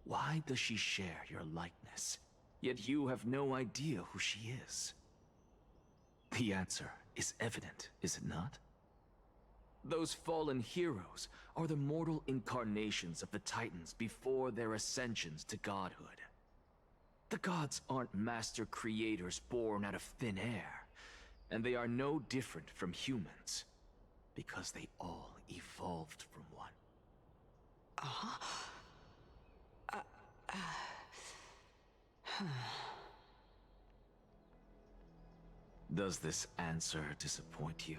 Why does she share your likeness, yet you have no idea who she is? The answer is evident, is it not? Those fallen heroes are the mortal incarnations of the Titans before their ascensions to godhood. The gods aren't master creators born out of thin air, and they are no different from humans, because they all evolved from one. Does this answer disappoint you?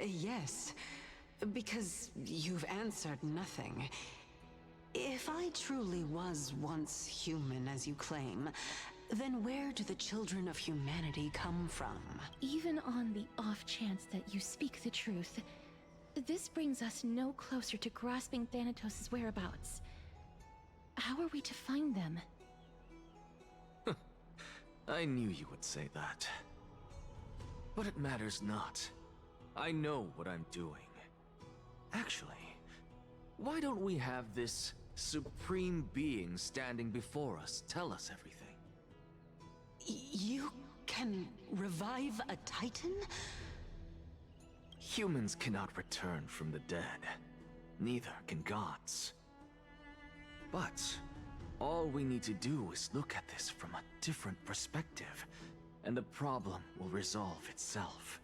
Yes, because you've answered nothing. If I truly was once human, as you claim, then where do the children of humanity come from? Even on the off chance that you speak the truth, this brings us no closer to grasping Thanatos' whereabouts. How are we to find them? I knew you would say that. But it matters not. I know what I'm doing. Actually, why don't we have this supreme being standing before us tell us everything? You can revive a Titan? Humans cannot return from the dead. Neither can gods. But all we need to do is look at this from a different perspective, and the problem will resolve itself.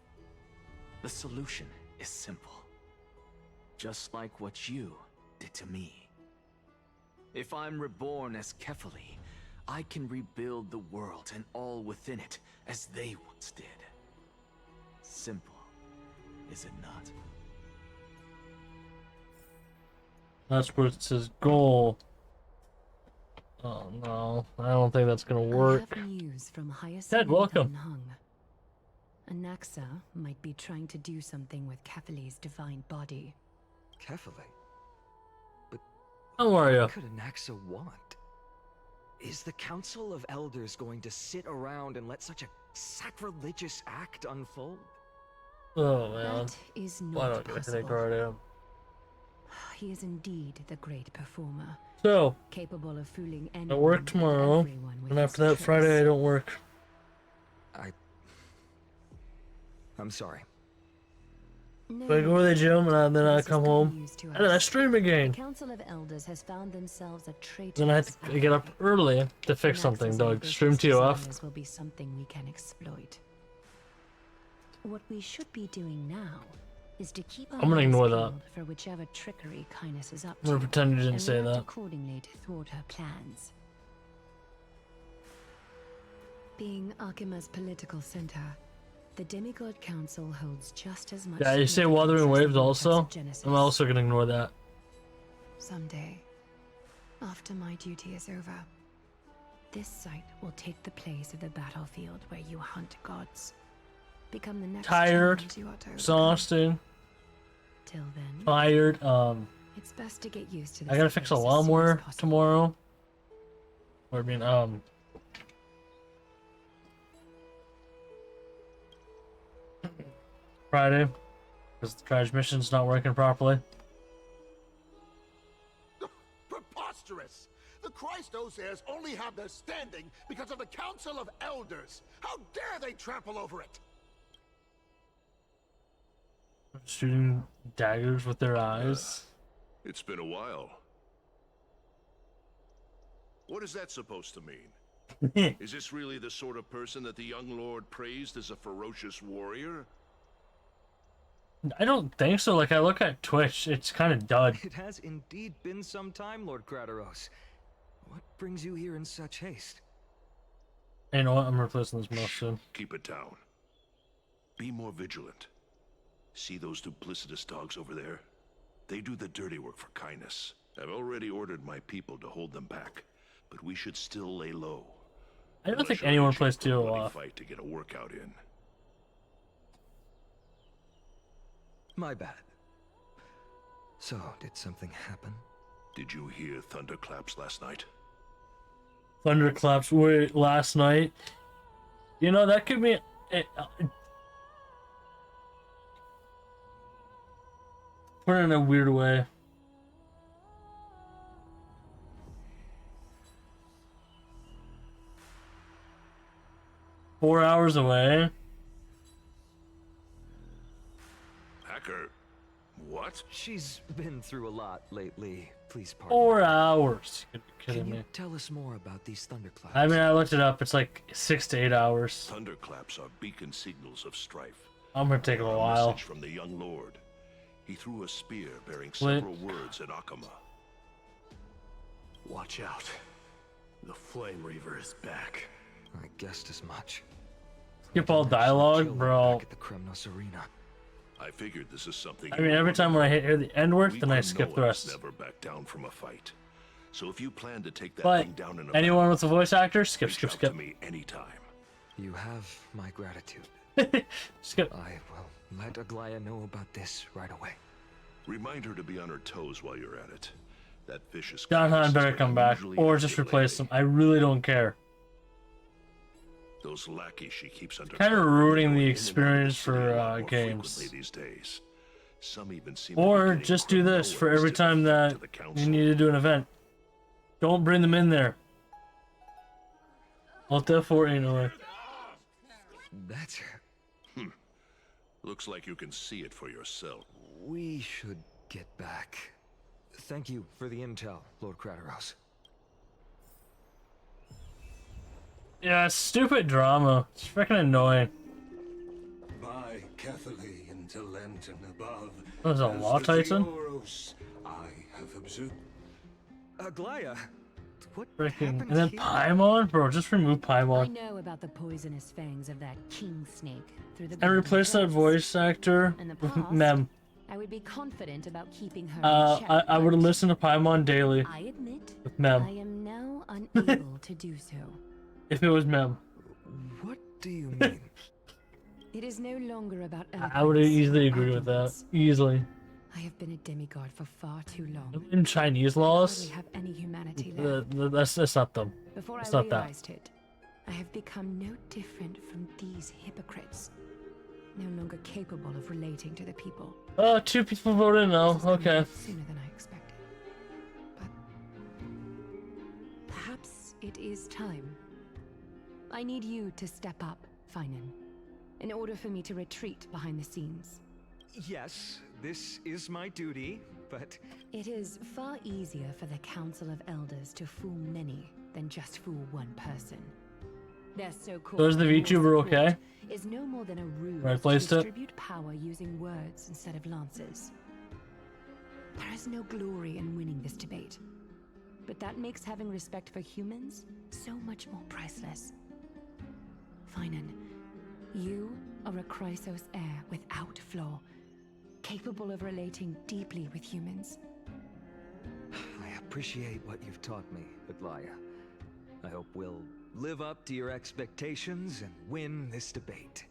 The solution is simple. Just like what you did to me. If I'm reborn as Kefali, I can rebuild the world and all within it as they once did. Simple, is it not? That's what's his goal. Oh no, I don't think that's gonna work. I have news from Hyacinth Ted, welcome. Hung. Anaxa might be trying to do something with Kephale's divine body. Kephale? But How are you? what could Anaxa want? Is the Council of Elders going to sit around and let such a sacrilegious act unfold? Oh man. That is Why not don't I possible. take him? He is indeed the great performer, So, capable of fooling anyone. I work and tomorrow, everyone with and his after that tricks. Friday I don't work. I'm sorry. No, So I go to the gym and then I this is come good home news to and then I us. stream The again. Council of Elders has found themselves a traitor. Then I have to get up early to fix something, Doug. Stream TOF. Will be something we can exploit. What we should be doing now is to keep our I'm gonna eyes ignore that. peeled for whichever trickery Kindness is up I'm gonna to, pretend you didn't and say react that. accordingly to thwart her plans. Being Akima's political center, the Demigod Council holds just as much. Yeah, you say significance Wuthering as the Waves Vortex also? of Genesis. I'm also gonna ignore that. Someday, after my duty is over, this site will take the place of the battlefield where you hunt gods. Become the next Tired, challenge you are to overcome. exhausting, Till then, tired. it's best to get used to this I gotta fix a place as soon as lawnmower possible. tomorrow. Or I mean, Friday, because the transmission's not working properly. Preposterous! The Christos heirs only have their standing because of the Council of Elders. How dare they trample over it? Shooting daggers with their eyes. It's been a while. What is that supposed to mean? Is this really the sort of person that the young lord praised as a ferocious warrior? I don't think so. Like, I look at Twitch, it's kind of dud. It has indeed been some time, Lord Crateros. What brings you here in such haste? You know what? I'm replacing this mouse soon. Keep it down. Be more vigilant. See those duplicitous dogs over there? They do the dirty work for Kindness. I've already ordered my people to hold them back, but we should still lay low. I don't Unless think you're anyone itching plays for a bloody TOF. fight to get a workout in. My bad. So, did something happen? Did you hear thunderclaps last night? Thunderclaps were last night. You know, that could be. Put it in a weird way. Four hours away. Hacker, what? She's been through a lot lately. Please pardon. 4 hours. You're kidding Can you me. tell us more about these thunderclaps? I mean, I looked it up. It's like 6 to 8 hours. Thunderclaps are beacon signals of strife. I'm gonna take a A while. message from the young lord. He threw a spear bearing Wait. several words at Akama. Watch out. The Flame Reaver is back. I guessed as much. Skip all dialogue, bro. Back at the Kremnos Arena. I figured this is something. I mean, every time when I hear the end word, then I skip the Noahs rest. never back down from a fight. So if you plan to take that But thing down in a anyone with a voice actor, skip, reach skip, out skip. to me anytime. You have my gratitude. Skip. I will let Aglaya know about this right away. Remind her to be on her toes while you're at it. That vicious. John Kindness Hahn has better been come back, unusually or just active replace lately. him. I really don't care. Those lackeys she keeps under. Kind of cover ruining going the in and out of experience city a for lot more games. frequently these days. Some even seem to be Or getting just do this for Kremnoans every to time defect that to the you council. need to do an event. Don't bring them in there. Alt F4 ain't no way. That's... Looks like you can see it for yourself. We should get back. Thank you for the intel, Lord Crateros. Yeah, stupid drama. It's freaking annoying. By Kephale into Lent and above. What is that, as Law the Titan? Theoros, I have observed. Aglaya, what Freaking. happened And then here? Paimon? Bro, just remove I Paimon. know about the poisonous fangs of that king snake through the And golden replace that gates. voice actor In the with past, Mem. I would be confident about keeping her in check. I would listen to Paimon daily. I admit, with Mem. I am now unable to do so. If it was Mem. What do you mean? It is no longer about I would easily agree with that. Easily. I have been a demigod for far too long. In Chinese laws, I hardly have any humanity left. that's not them. Before It's I not that. realized it, I have become no different from these hypocrites. No longer capable of relating to the people. 2 people voted no. Okay. Sooner than I expected. But perhaps it is time. I need you to step up, Finan, in order for me to retreat behind the scenes. Yes, this is my duty, but... It is far easier for the Council of Elders to fool many than just fool one person. Their so-called So is the VTuber okay? is no more than a ruse Right, to placed it. distribute power using words instead of lances. There is no glory in winning this debate, but that makes having respect for humans so much more priceless. Finan, you are a Chrysos heir without flaw, capable of relating deeply with humans. I appreciate what you've taught me, Aglaya. I hope we'll live up to your expectations and win this debate.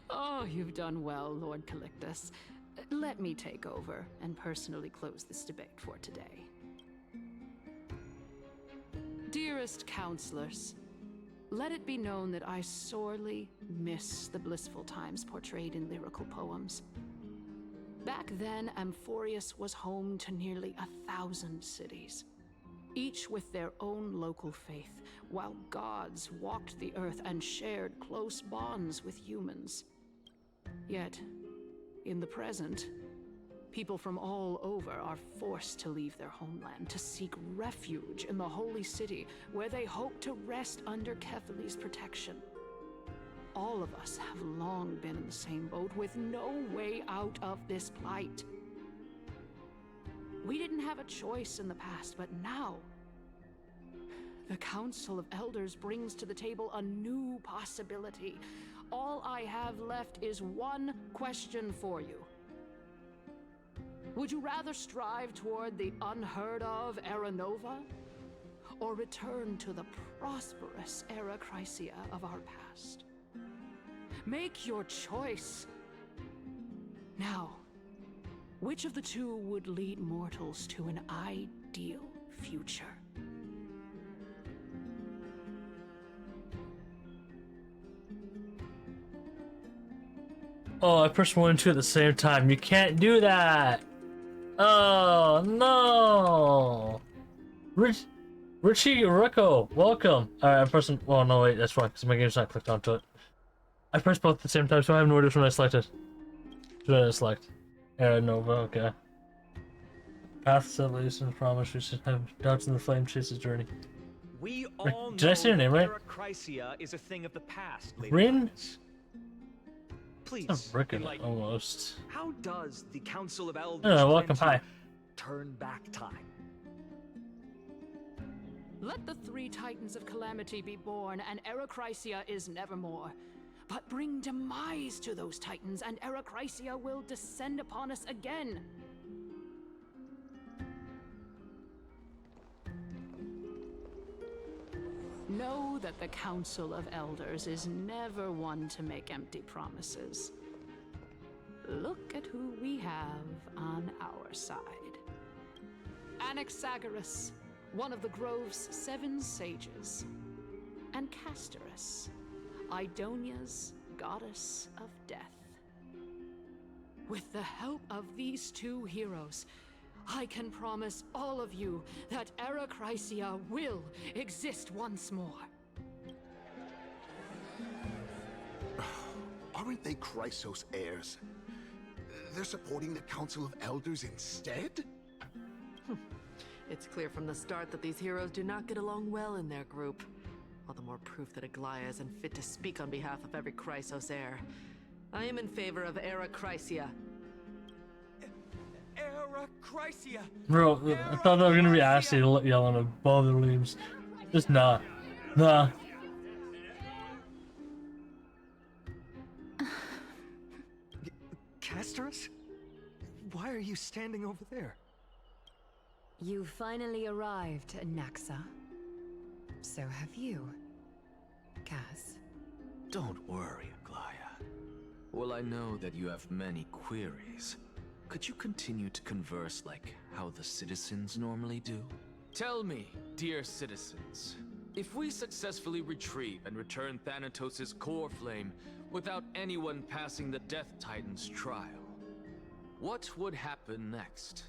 Oh, you've done well, Lord Calictus. Let me take over and personally close this debate for today. Dearest counselors, let it be known that I sorely miss the blissful times portrayed in lyrical poems. Back then, Amphorius was home to nearly 1,000 cities, each with their own local faith, while gods walked the earth and shared close bonds with humans. Yet, in the present, people from all over are forced to leave their homeland to seek refuge in the holy city, where they hope to rest under Kethali's protection. All of us have long been in the same boat, with no way out of this plight. We didn't have a choice in the past, but now the Council of Elders brings to the table a new possibility. All I have left is one question for you. Would you rather strive toward the unheard of Era Nova, or return to the prosperous Era Chrysia of our past? Make your choice. Now, which of the two would lead mortals to an ideal future? Oh, I pressed 1 and 2 at the same time. You can't do that. Oh no. Richie Rico, welcome. Alright, I'm pressing. Oh no, wait, that's wrong because my game's not clicked onto it. I pressed both at the same time, so I have no idea which one I selected. Which one did I select? Era Nova, okay. Path to Salvation, promise we should have doubts in the flame chase's journey. We all Did I say your name right? Chrysia is a thing of the past, Lady Rin? Florence. Please, It's not Rickon, enlighten me. almost. How does the Council of Elders Oh, plan welcome, to hi. turn back time? Let the 3 Titans of Calamity be born, and Era Chrysia is nevermore. But bring demise to those Titans, and Era Chrysia will descend upon us again. Know that the Council of Elders is never one to make empty promises. Look at who we have on our side. Anaxagoras, one of the Grove's 7 sages, and Castorus, Idonia's goddess of death. With the help of these 2 heroes, I can promise all of you that Era Chrysia will exist once more. Aren't they Chrysos heirs? They're supporting the Council of Elders instead? It's clear from the start that these heroes do not get along well in their group. All the more proof that Aglaya isn't fit to speak on behalf of every Chrysos heir. I am in favor of Era Chrysia. Era Chrysia! Bro, I thought they were gonna be Ashley yelling above the leaves. Just nah. Nah. Castorus? Why are you standing over there? You finally arrived, Naxa. So have you, Kaz. Don't worry, Aglaya. Well, I know that you have many queries. Could you continue to converse like how the citizens normally do? Tell me, dear citizens, if we successfully retrieve and return Thanatos' core flame without anyone passing the Death Titan's trial, what would happen next?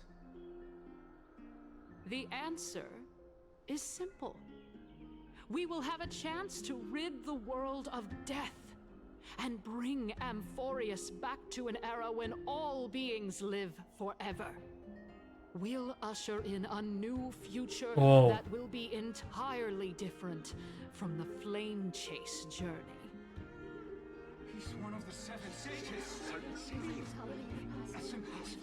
The answer is simple. We will have a chance to rid the world of death and bring Amphorius back to an era when all beings live forever. We'll usher in a new future that will be entirely different from the Flame Chase journey. He's one of the 7 sages. That's impossible.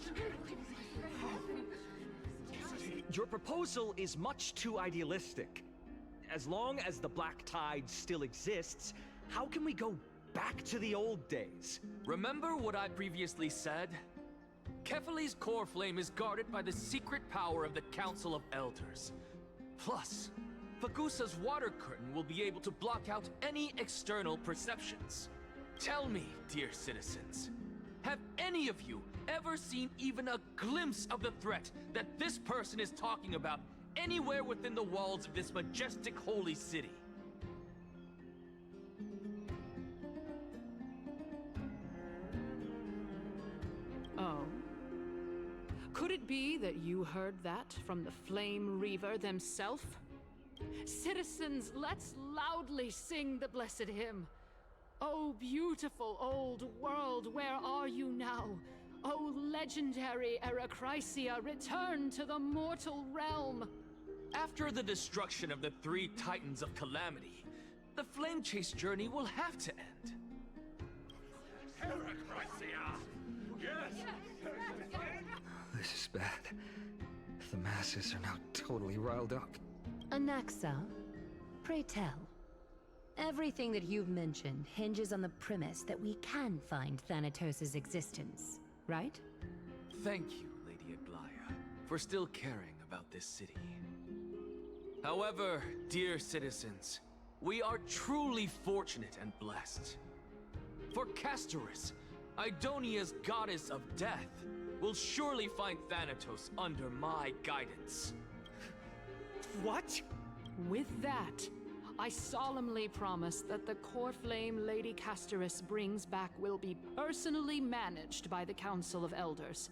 Your proposal is much too idealistic. As long as the Black Tide still exists, how can we go back to the old days? Remember what I previously said? Kefali's core flame is guarded by the secret power of the Council of Elders. Plus, Fagusa's water curtain will be able to block out any external perceptions. Tell me, dear citizens, have any of you ever seen even a glimpse of the threat that this person is talking about anywhere within the walls of this majestic holy city? Oh. Could it be that you heard that from the Flame Reaver themselves? Citizens, let's loudly sing the blessed hymn. Oh, beautiful old world, where are you now? Oh, legendary Erechrysia, return to the mortal realm! After the destruction of the 3 Titans of Calamity, the Flame Chase journey will have to end. This is bad. The masses are now totally riled up. Anaxa, pray tell. Everything that you've mentioned hinges on the premise that we can find Thanatos' existence, right? Thank you, Lady Aglaya, for still caring about this city. However, dear citizens, we are truly fortunate and blessed. For Castorus, Idonia's goddess of death, will surely find Thanatos under my guidance. What? With that, I solemnly promise that the core flame Lady Castorus brings back will be personally managed by the Council of Elders.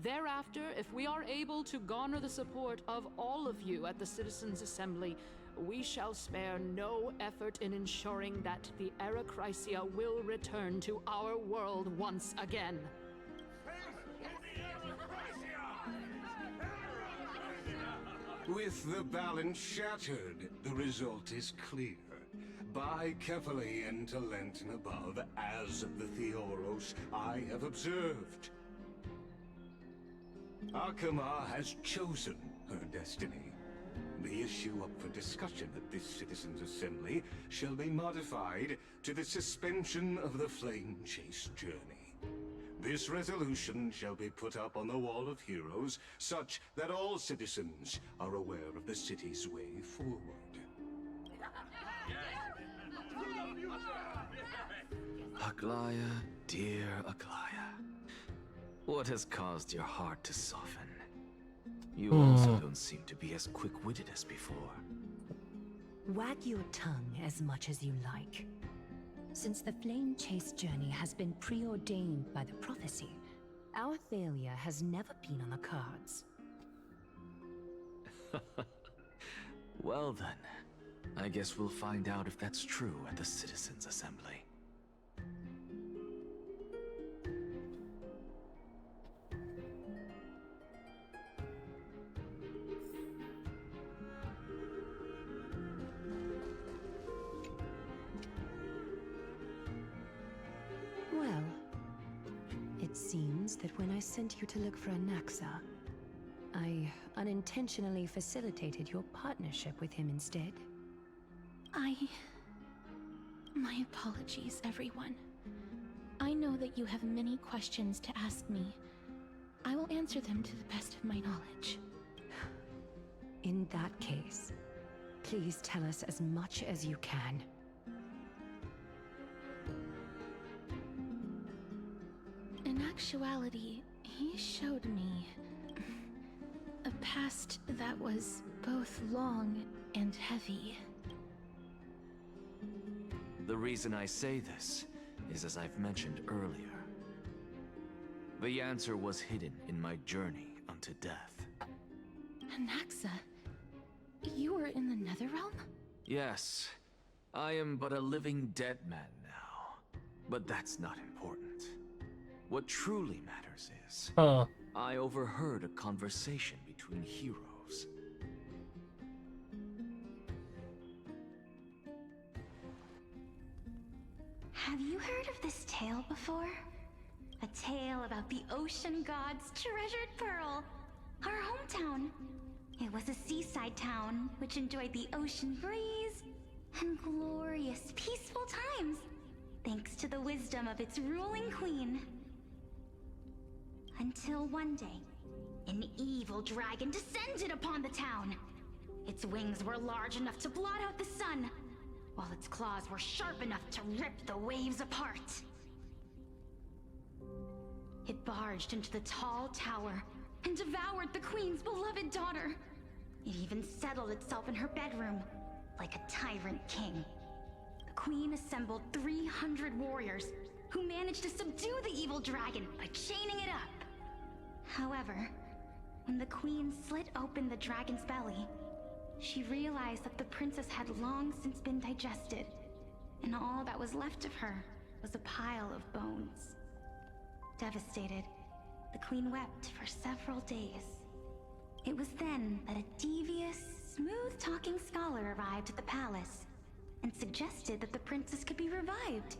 Thereafter, if we are able to garner the support of all of you at the Citizens' Assembly, we shall spare no effort in ensuring that the Erechrysia will return to our world once again. With the balance shattered, the result is clear. By Kefali and Talenton above, as the Theoros I have observed. Akama has chosen her destiny. The issue up for discussion at this Citizens' Assembly shall be modified to the suspension of the Flame Chase journey. This resolution shall be put up on the Wall of Heroes, such that all citizens are aware of the city's way forward. Aglaya, dear Aglaya, what has caused your heart to soften? You also don't seem to be as quick-witted as before. Wag your tongue as much as you like. Since the Flame Chase journey has been preordained by the prophecy, our failure has never been on the cards. Well then, I guess we'll find out if that's true at the Citizens' Assembly. Well, it seems that when I sent you to look for Anaxa, I unintentionally facilitated your partnership with him instead. My apologies, everyone. I know that you have many questions to ask me. I will answer them to the best of my knowledge. In that case, please tell us as much as you can. In actuality, he showed me a past that was both long and heavy. The reason I say this is as I've mentioned earlier. The answer was hidden in my journey unto death. Anaxa, you were in the Netherrealm? Yes, I am but a living dead man now. But that's not important. What truly matters is, I overheard a conversation between heroes. Have you heard of this tale before? A tale about the ocean god's treasured pearl, our hometown. It was a seaside town which enjoyed the ocean breeze and glorious, peaceful times, thanks to the wisdom of its ruling queen. Until one day, an evil dragon descended upon the town. Its wings were large enough to blot out the sun, while its claws were sharp enough to rip the waves apart. It barged into the tall tower and devoured the queen's beloved daughter. It even settled itself in her bedroom, like a tyrant king. The queen assembled 300 warriors who managed to subdue the evil dragon by chaining it up. However, when the queen slit open the dragon's belly, she realized that the princess had long since been digested, and all that was left of her was a pile of bones. Devastated, the queen wept for several days. It was then that a devious, smooth-talking scholar arrived at the palace and suggested that the princess could be revived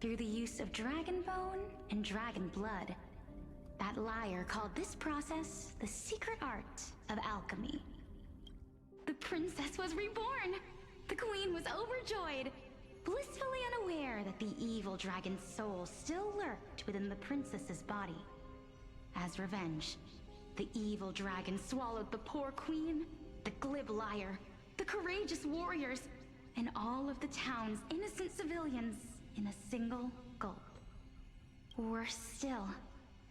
through the use of dragon bone and dragon blood. That liar called this process the secret art of alchemy. The princess was reborn! The queen was overjoyed, blissfully unaware that the evil dragon's soul still lurked within the princess's body. As revenge, the evil dragon swallowed the poor queen, the glib liar, the courageous warriors, and all of the town's innocent civilians in a single gulp. Worse still,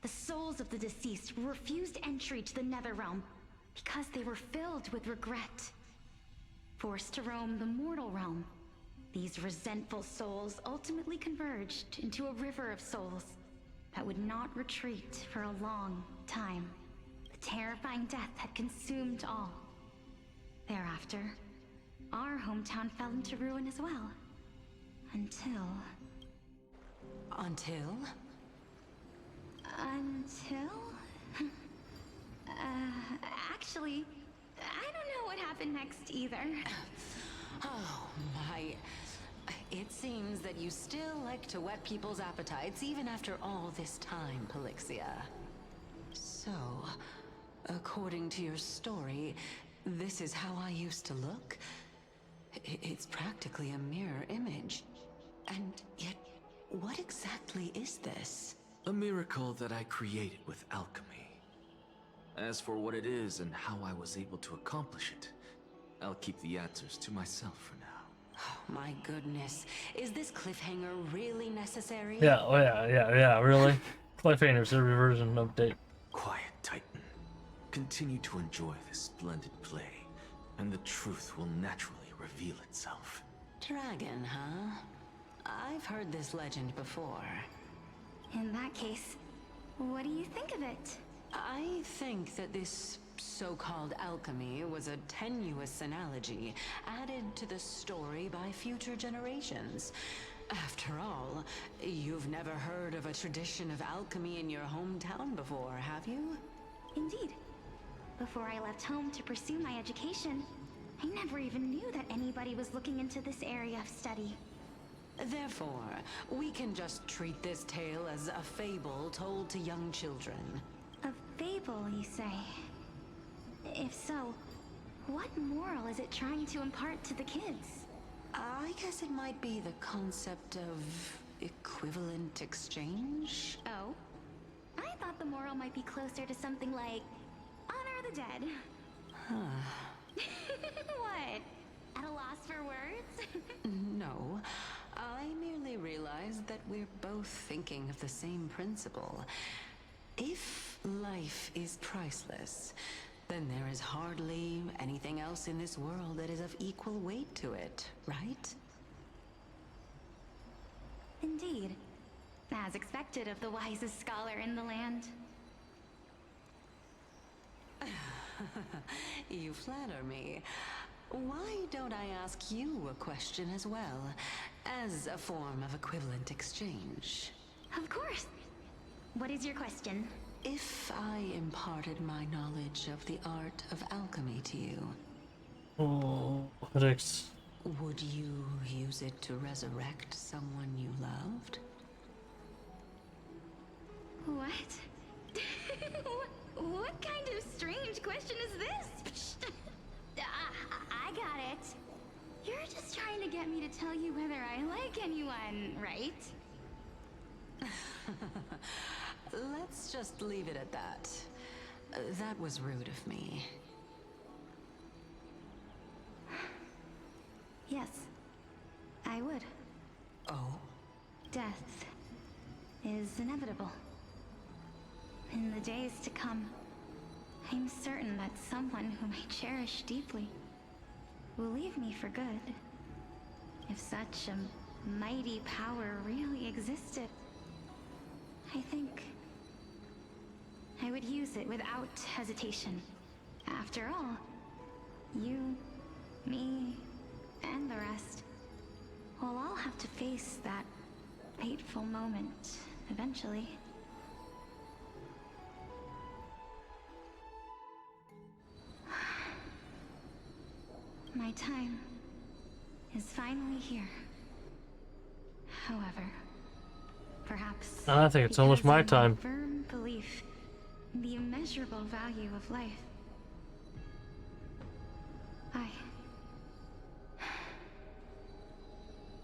the souls of the deceased refused entry to the Netherrealm because they were filled with regret. Forced to roam the mortal realm, these resentful souls ultimately converged into a river of souls that would not retreat for a long time. The terrifying death had consumed all. Thereafter, our hometown fell into ruin as well. Until... Until? Actually, I don't know what happened next either. Oh my... It seems that you still like to whet people's appetites even after all this time, Polixia. So, according to your story, this is how I used to look? It's practically a mirror image. And yet, what exactly is this? A miracle that I created with alchemy. As for what it is and how I was able to accomplish it, I'll keep the answers to myself for now. Oh, my goodness. Is this cliffhanger really necessary? Yeah, oh yeah, really. Cliffhangers, every version update. Quiet, Titan. Continue to enjoy this splendid play, and the truth will naturally reveal itself. Dragon, huh? I've heard this legend before. In that case, what do you think of it? I think that this so-called alchemy was a tenuous analogy added to the story by future generations. After all, you've never heard of a tradition of alchemy in your hometown before, have you? Indeed. Before I left home to pursue my education, I never even knew that anybody was looking into this area of study. Therefore, we can just treat this tale as a fable told to young children. A fable, you say? If so, what moral is it trying to impart to the kids? I guess it might be the concept of equivalent exchange. Oh? I thought the moral might be closer to something like honor the dead. What? At a loss for words? No, I merely realized that we're both thinking of the same principle. If life is priceless, then there is hardly anything else in this world that is of equal weight to it, right? Indeed. As expected of the wisest scholar in the land. You flatter me. Why don't I ask you a question as well, as a form of equivalent exchange? Of course. What is your question? If I imparted my knowledge of the art of alchemy to you, Critics. would you use it to resurrect someone you loved? What? What kind of strange question is this? I got it. You're just trying to get me to tell you whether I like anyone, right? Let's just leave it at that. That was rude of me. Yes, I would. Oh? Death is inevitable. In the days to come, I'm certain that someone whom I cherish deeply will leave me for good. If such a mighty power really existed, I think I would use it without hesitation. After all, you, me, and the rest will all have to face that fateful moment eventually. My time is finally here. However, perhaps I think it's almost because my of time. firm belief in the immeasurable value of life,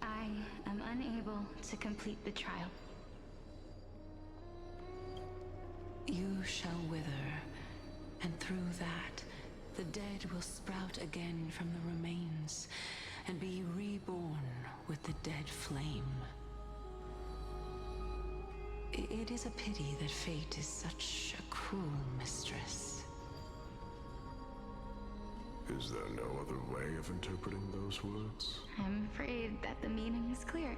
I am unable to complete the trial. You shall wither, and through that, the dead will sprout again from the remains, and be reborn with the dead flame. It is a pity that fate is such a cruel mistress. Is there no other way of interpreting those words? I'm afraid that the meaning is clear.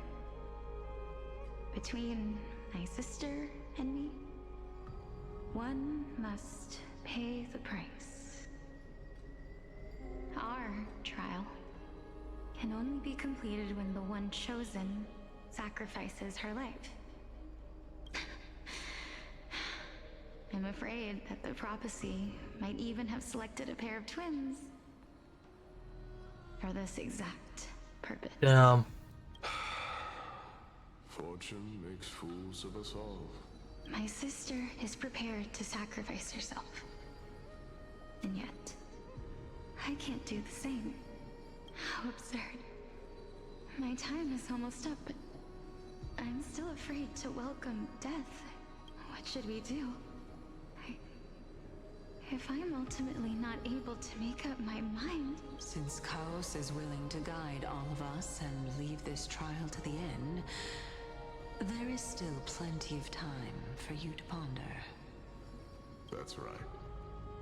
Between my sister and me, one must pay the price. Our trial can only be completed when the one chosen sacrifices her life. I'm afraid that the prophecy might even have selected a pair of twins for this exact purpose. Damn. Fortune makes fools of us all. My sister is prepared to sacrifice herself. And yet, I can't do the same. How absurd. My time is almost up, but I'm still afraid to welcome death. What should we do? If I'm ultimately not able to make up my mind... Since Chaos is willing to guide all of us and leave this trial to the end, there is still plenty of time for you to ponder. That's right.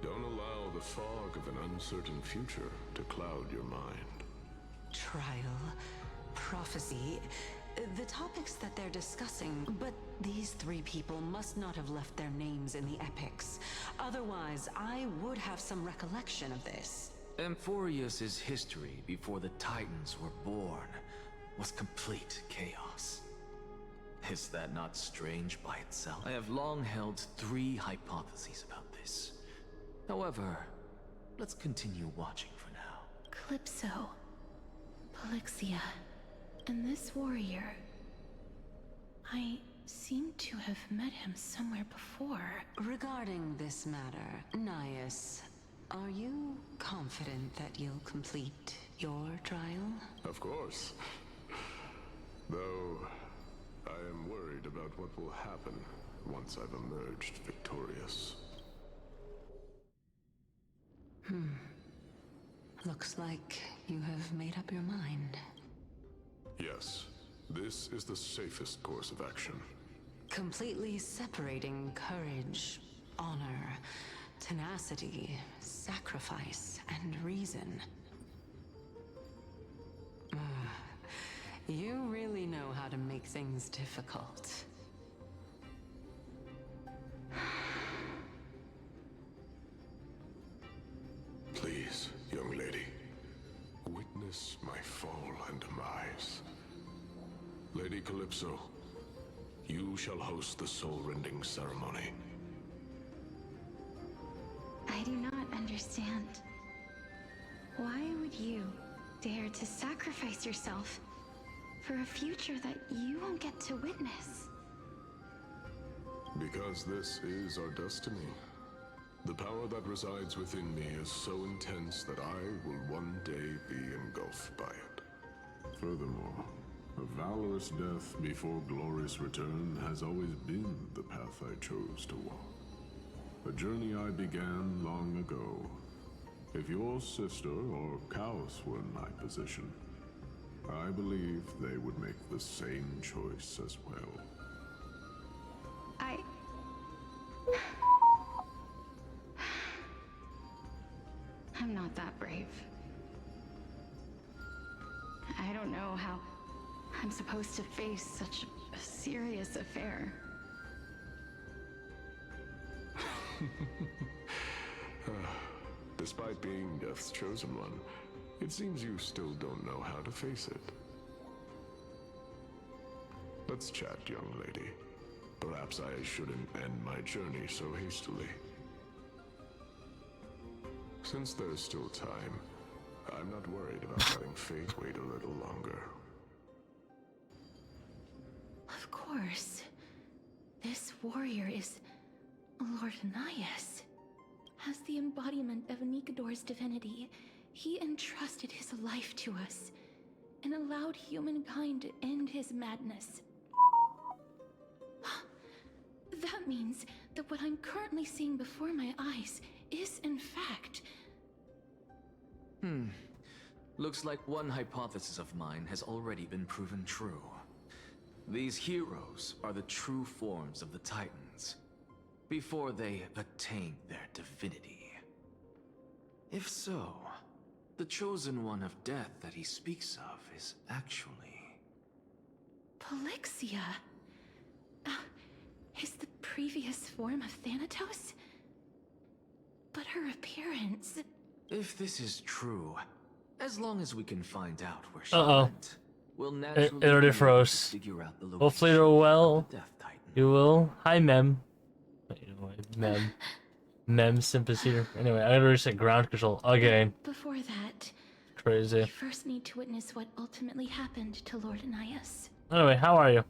Don't allow the fog of an uncertain future to cloud your mind. Trial, prophecy, the topics that they're discussing, but these three people must not have left their names in the epics. Otherwise, I would have some recollection of this. Amphorius' history before the Titans were born was complete chaos. Is that not strange by itself? I have long held three hypotheses about this. However, let's continue watching for now. Calypso, Polixia, and this warrior. I seem to have met him somewhere before. Regarding this matter, Naius, Are you confident that you'll complete your trial? Of course. Though, I am worried about what will happen once I've emerged victorious. Looks like you have made up your mind. Yes, this is the safest course of action. Completely separating courage, honor, tenacity, sacrifice, and reason. You really know how to make things difficult. Please, young lady, witness my fall and demise. Lady Calypso, you shall host the soul-rending ceremony. I do not understand. Why would you dare to sacrifice yourself for a future that you won't get to witness? Because this is our destiny. The power that resides within me is so intense that I will one day be engulfed by it. Furthermore, a valorous death before glorious return has always been the path I chose to walk. A journey I began long ago. If your sister or Kaos were in my position, I believe they would make the same choice as well. I'm not that brave. I don't know how I'm supposed to face such a serious affair. Despite being Death's chosen one, it seems you still don't know how to face it. Let's chat, young lady. Perhaps I shouldn't end my journey so hastily. Since there's still time, I'm not worried about letting fate wait a little longer. Of course. This warrior is Lord Anaias. As the embodiment of Nikador's divinity, he entrusted his life to us and allowed humankind to end his madness. That means that what I'm currently seeing before my eyes is, in fact... Looks like one hypothesis of mine has already been proven true. These heroes are the true forms of the Titans, before they attain their divinity. If so, the chosen one of death that he speaks of is actually... Polixia? Is the previous form of Thanatos? But her appearance... If this is true, as long as we can find out where she Uh-oh. went, we'll naturally It already be able to froze. figure out the location Hopefully they're well. of the Death Titan. You will. Hi, Mem. Wait, Mem. Mem Simp's here. Anyway, I gotta reset ground control again. Before that, Crazy. we first need to witness what ultimately happened to Lord Anaias. Anyway, how are you?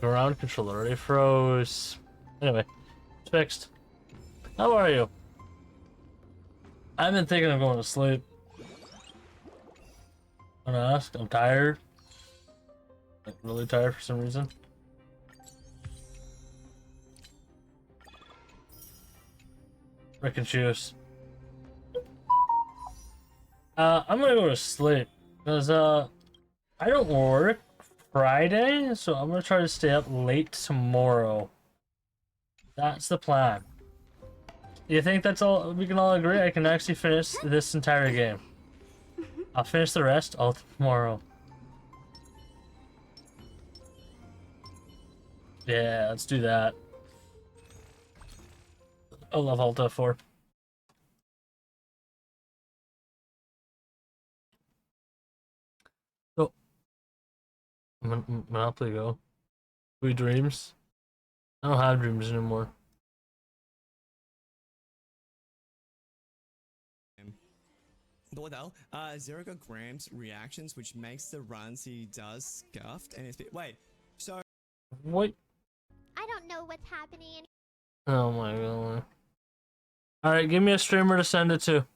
Ground control already froze. Anyway, it's fixed. How are you? I've been thinking of going to sleep. I'm gonna ask. I'm tired. Like, really tired for some reason. Rick and Juice. I'm gonna go to sleep. Because, I don't work Friday, so I'm gonna try to stay up late tomorrow. That's the plan. You think that's all? We can all agree I can actually finish this entire game. I'll finish the rest all tomorrow. Yeah, let's do that. I love Alta 4. Oh. Monopoly Go. Sweet dreams. I don't have dreams anymore. Bordell, Zero Graham's reactions, which makes the runs he does scuffed, and it's wait, so what? I don't know what's happening. Oh my god. Alright, give me a streamer to send it to.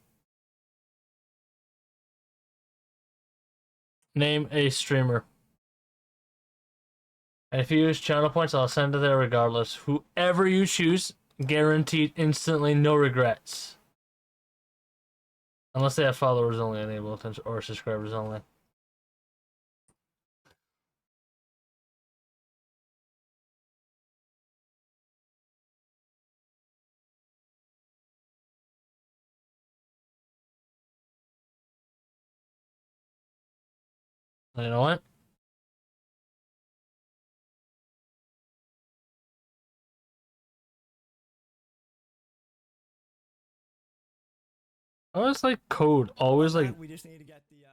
Name a streamer. And if you use channel points, I'll send it there regardless. Whoever you choose, guaranteed instantly, no regrets. Unless they have followers only enabled or subscribers only. You know what? I always like code. Always like We just need to get the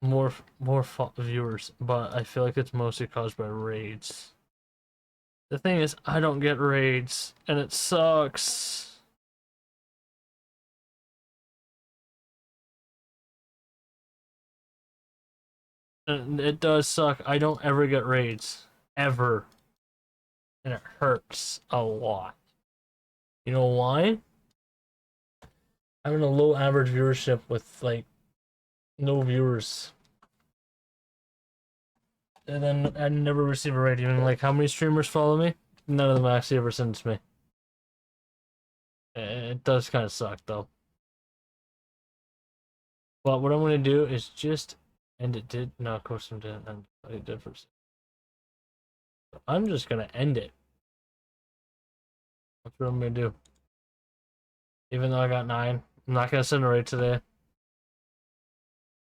more viewers, but I feel like it's mostly caused by raids. The thing is, I don't get raids, and it sucks. And it does suck. I don't ever get raids. Ever. And it hurts a lot. You know why? Having a low average viewership with, like, no viewers. And then I never receive a raid. Even, like, how many streamers follow me? None of them actually ever send it to me. It does kind of suck, though. But what I'm going to do is just... And it did... No, of course it didn't end. It did first. I'm just going to end it. That's what I'm going to do. Even though I got 9. I'm not going to send a raid today.